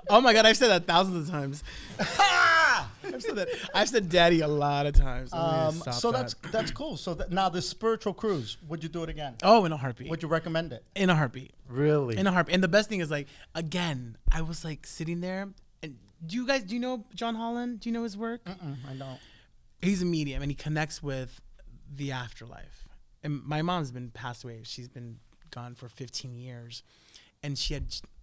Oh my God, I've said that thousands of times. I've said that. I've said daddy a lot of times. I'm gonna stop So that. that's cool. So now this spiritual cruise, would you do it again? Oh, in a heartbeat. Would you recommend it? In a heartbeat. Really? In a heartbeat. And the best thing is, like, again, I was like sitting there. And do you know John Holland? Do you know his work? I don't. He's a medium and he connects with the afterlife. And my mom's been passed away. She's been gone for 15 years. And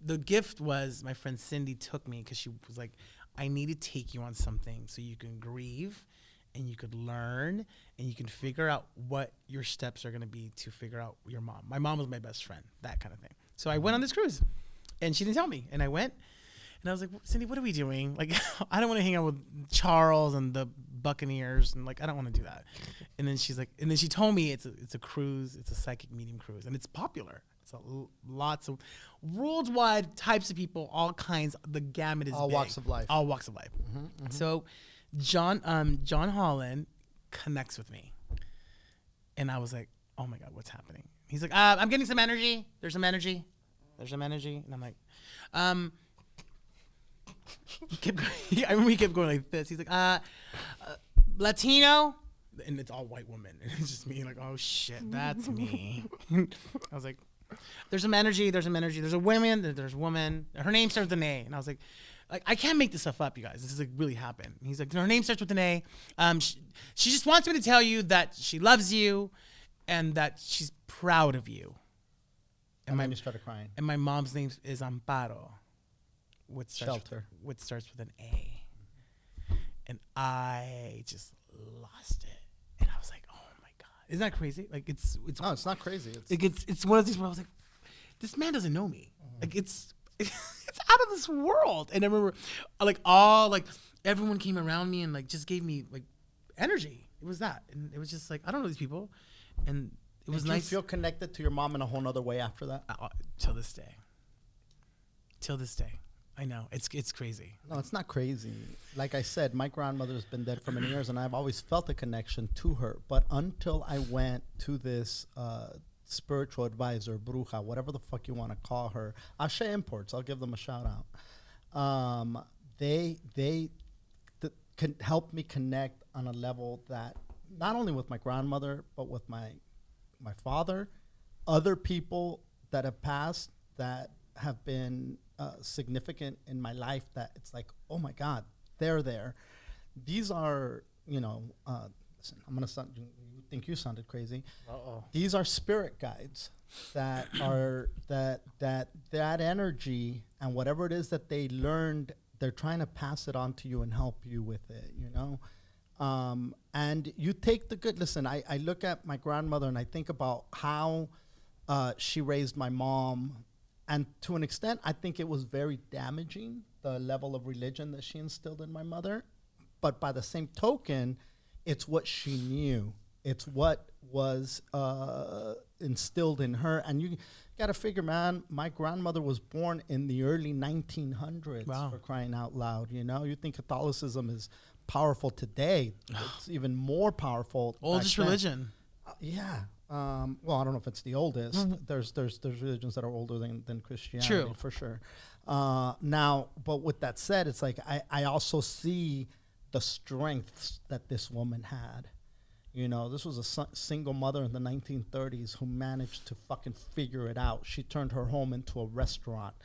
the gift was my friend Cindy took me because she was like, I need to take you on something so you can grieve and you could learn and you can figure out what your steps are going to be to figure out your mom. My mom was my best friend, that kind of thing. So I went on this cruise and she didn't tell me. And I went and I was like, Cindy, what are we doing? Like, I don't want to hang out with Charles and the Buccaneers. And like, I don't want to do that. And then she's like, and then she told me it's a cruise. It's a psychic medium cruise and it's popular. It's lots of worldwide types of people, all kinds. The gamut is all big. walks of life. All walks of life. So John Holland connects with me. And I was like, oh my God, what's happening? He's like, I'm getting some energy. There's some energy. And I'm like, I remember he kept going like this. He's like, Latino. And it's all white women. And it's just me like, oh shit, that's me. I was like, there's some energy. There's a woman. There's a woman. Her name starts with an A. And I was like, I can't make this stuff up, you guys. This is like really happened. And he's like, her name starts with an A. She just wants me to tell you that she loves you and that she's proud of you. And then you started crying. And my mom's name is Amparo. Shelter. Which starts with an A. And I just lost it. And I was like, oh my God. Isn't that crazy? Like it's No, it's not crazy. It's one of these where I was like, this man doesn't know me. Like it's out of this world. And I remember everyone came around me and like just gave me like energy. It was that. And it was just like, I don't know these people. And it was nice. Did you feel connected to your mom in a whole nother way after that? Till this day. I know. It's crazy. No, it's not crazy. Like I said, my grandmother's been dead for many years, and I've always felt a connection to her. But until I went to this spiritual advisor, bruja, whatever the fuck you want to call her, Ashe Imports, I'll give them a shout out. They can help me connect on a level that not only with my grandmother, but with my father, other people that have passed that have been significant in my life, that it's like, oh my God, they're there. These are, listen, I'm going to sound, you think you sounded crazy. Uh-oh. These are spirit guides that are, that energy and whatever it is that they learned, they're trying to pass it on to you and help you with it, and you take the good. Listen, I look at my grandmother and I think about how she raised my mom. And to an extent, I think it was very damaging, the level of religion that she instilled in my mother. But by the same token, it's what she knew. It's what was instilled in her. And you got to figure, man, my grandmother was born in the early 1900s, wow, for crying out loud. You think Catholicism is powerful today. It's even more powerful. Oldest religion. Yeah. Well, I don't know if it's the oldest. There's religions that are older than Christianity. True. For sure. Now, but with that said, it's like I also see the strengths that this woman had. This was a single mother in the 1930s who managed to fucking figure it out. She turned her home into a restaurant.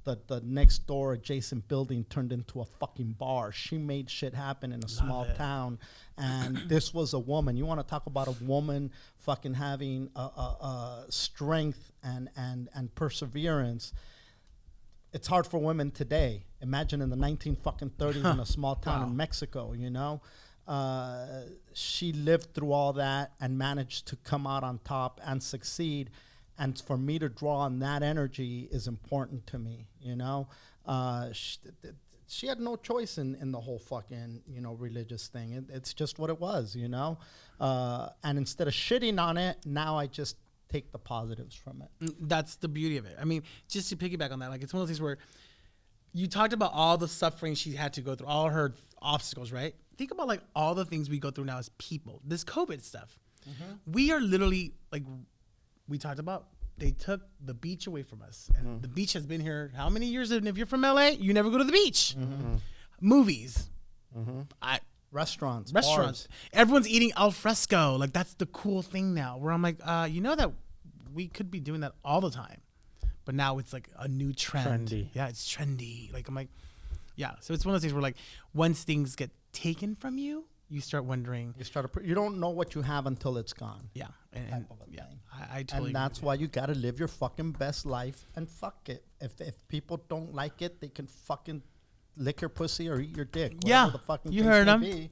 The next door adjacent building turned into a fucking bar. She made shit happen in a small town. And this was a woman. You want to talk about a woman fucking having a strength and perseverance. It's hard for women today. Imagine in the 1930s in a small town in Mexico, She lived through all that and managed to come out on top and succeed. And for me to draw on that energy is important to me, She had no choice in the whole fucking, religious thing. It's just what it was, And instead of shitting on it, now I just take the positives from it. That's the beauty of it. I mean, just to piggyback on that, like it's one of those things where you talked about all the suffering she had to go through, all her obstacles, right? Think about like all the things we go through now as people. This COVID stuff. Mm-hmm. We are literally like, we talked about, they took the beach away from us. And the beach has been here how many years? And if you're from LA, you never go to the beach. Mm-hmm. Movies. Mm-hmm. Restaurants. Bars. Everyone's eating al fresco. Like that's the cool thing now where I'm like, that we could be doing that all the time. But now it's like a new trend. Trendy. Yeah, it's trendy. Like I'm like, yeah. So it's one of those things where like once things get taken from you, you start wondering. You don't know what you have until it's gone. Yeah. And yeah, thing. I totally And that's why you got to live your fucking best life and fuck it. If people don't like it, they can fucking lick your pussy or eat your dick. Yeah, The fucking you case heard may him. be.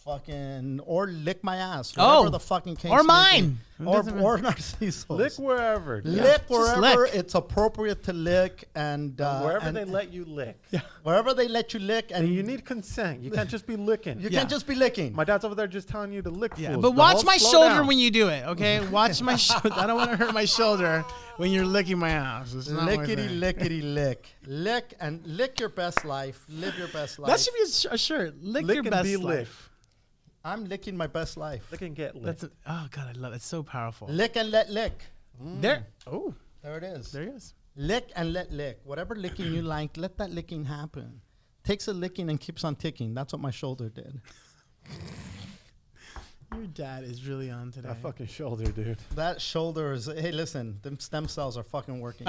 fucking, or lick my ass. Oh, Whatever the fucking case or may be. mine. Or Narciso's. Lick wherever. Lick wherever lick. it's appropriate to lick, and Wherever and they let you lick. wherever they let you lick, and And you need consent. You can't just be licking. you can't just be licking. My dad's over there just telling you to lick Yeah, fools. but No, watch my slow shoulder down. when you do it, okay? Watch my shoulder. I don't want to hurt my shoulder when you're licking my ass. It's not worth Lickety, it. lickety, lick. Lick and lick your best life. Live your best life. That should be a shirt. Lick Lick your and best be life. lick. I'm licking my best life. Lick and get licked. That's oh god, I love it. It's so powerful. Lick and let lick. There. Oh, There it is. there he is. Lick and let lick. Whatever licking you like, let that licking happen. Takes a licking and keeps on ticking. That's what my shoulder did. Your dad is really on today. That fucking shoulder, dude. That shoulder is. Hey, listen, them stem cells are fucking working.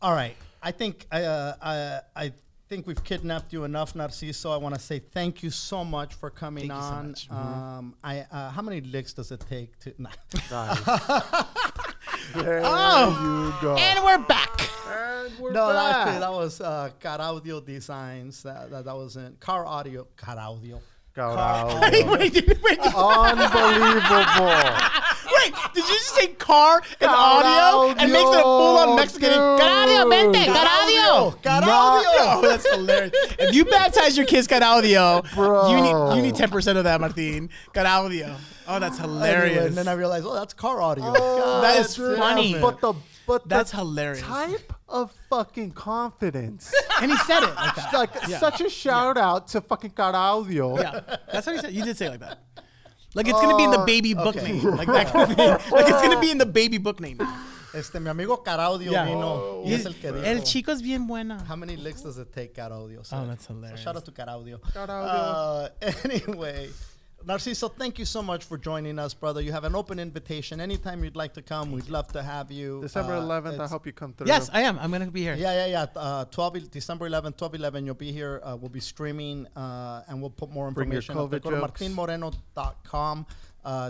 All right, I think I think we've kidnapped you enough, Narciso. I want to say thank you so much for coming Thank you so on. much. How many licks does it take to? Nah. Nice. There Oh, you go. and we're back. And we're No, back. actually, that was Car Audio Designs. That was in Car Audio. Car Audio. Go Car out. Audio. Wait, Unbelievable. wait, did you just say car and Car audio and makes it a full-on Mexican? dude. Caraudio, vente, caraudio. Car No. Audio. Oh, that's hilarious. If you baptize your kids Caraudio, Bro. you need 10% of that, Martin. Caraudio. Oh, that's hilarious. Anyway, and then I realized, oh, that's Car Audio. Oh, That is damn funny. it. But That's the hilarious. type of fucking confidence. And he said it like that. Like such a shout out to fucking Car Audio. Yeah, that's what he said. You did say it like that. Like it's gonna be in the baby book okay. name. Like that kind of thing. Like it's gonna be in the baby book name. Mi amigo Car Audio Yeah. vino. Y es el que El dijo, chico's bien buena. how many licks does it take, Car Audio? Oh, that's hilarious. Shout out to Car Audio. Car Audio. Anyway, Narciso, thank you so much for joining us, brother. You have an open invitation. Anytime you'd like to come, we'd love to have you. December 11th, I it's- hope you come through. Yes, I am. I'm gonna be here. Yeah. December 11th, 12/11, you'll be here. We'll be streaming, and we'll put more Bring your information up there. COVID Go to jokes. martinmoreno.com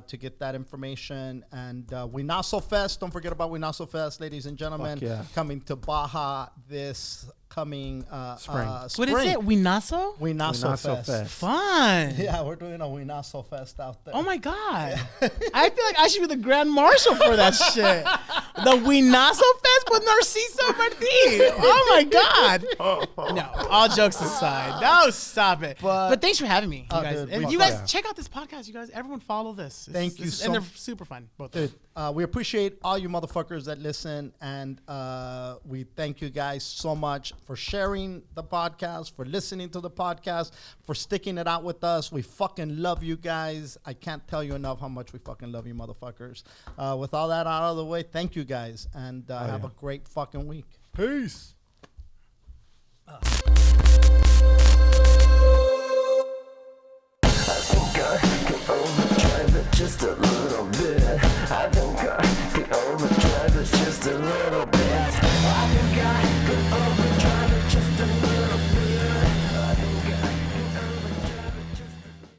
to get that information. And Winaso Fest, don't forget about Winaso Fest, ladies and gentlemen. Fuck yeah. Coming to Baja this coming Spring. What is it? Winaso? Winaso Winaso Fest. Fest. Fun. Yeah, we're doing a Winaso Fest out there. Oh my god. I feel like I should be the grand marshal for that shit. The Winaso Fest with Narciso Martin. Oh my god. No, all jokes aside. No, stop it. But- thanks for having me, you Oh, guys. dude, And we you guys fuck yeah. check out this podcast. You guys, everyone follow this. Thank you so And they're m- super fun. Both. Dude, we appreciate all you motherfuckers that listen, and we thank you guys so much for sharing the podcast, for listening to the podcast, for sticking it out with us. We fucking love you guys. I can't tell you enough how much we fucking love you motherfuckers. With all that out of the way, thank you guys, and have a great fucking week. Peace. Overdrive it just a little bit. I think I can overdrive it just a little bit. I think I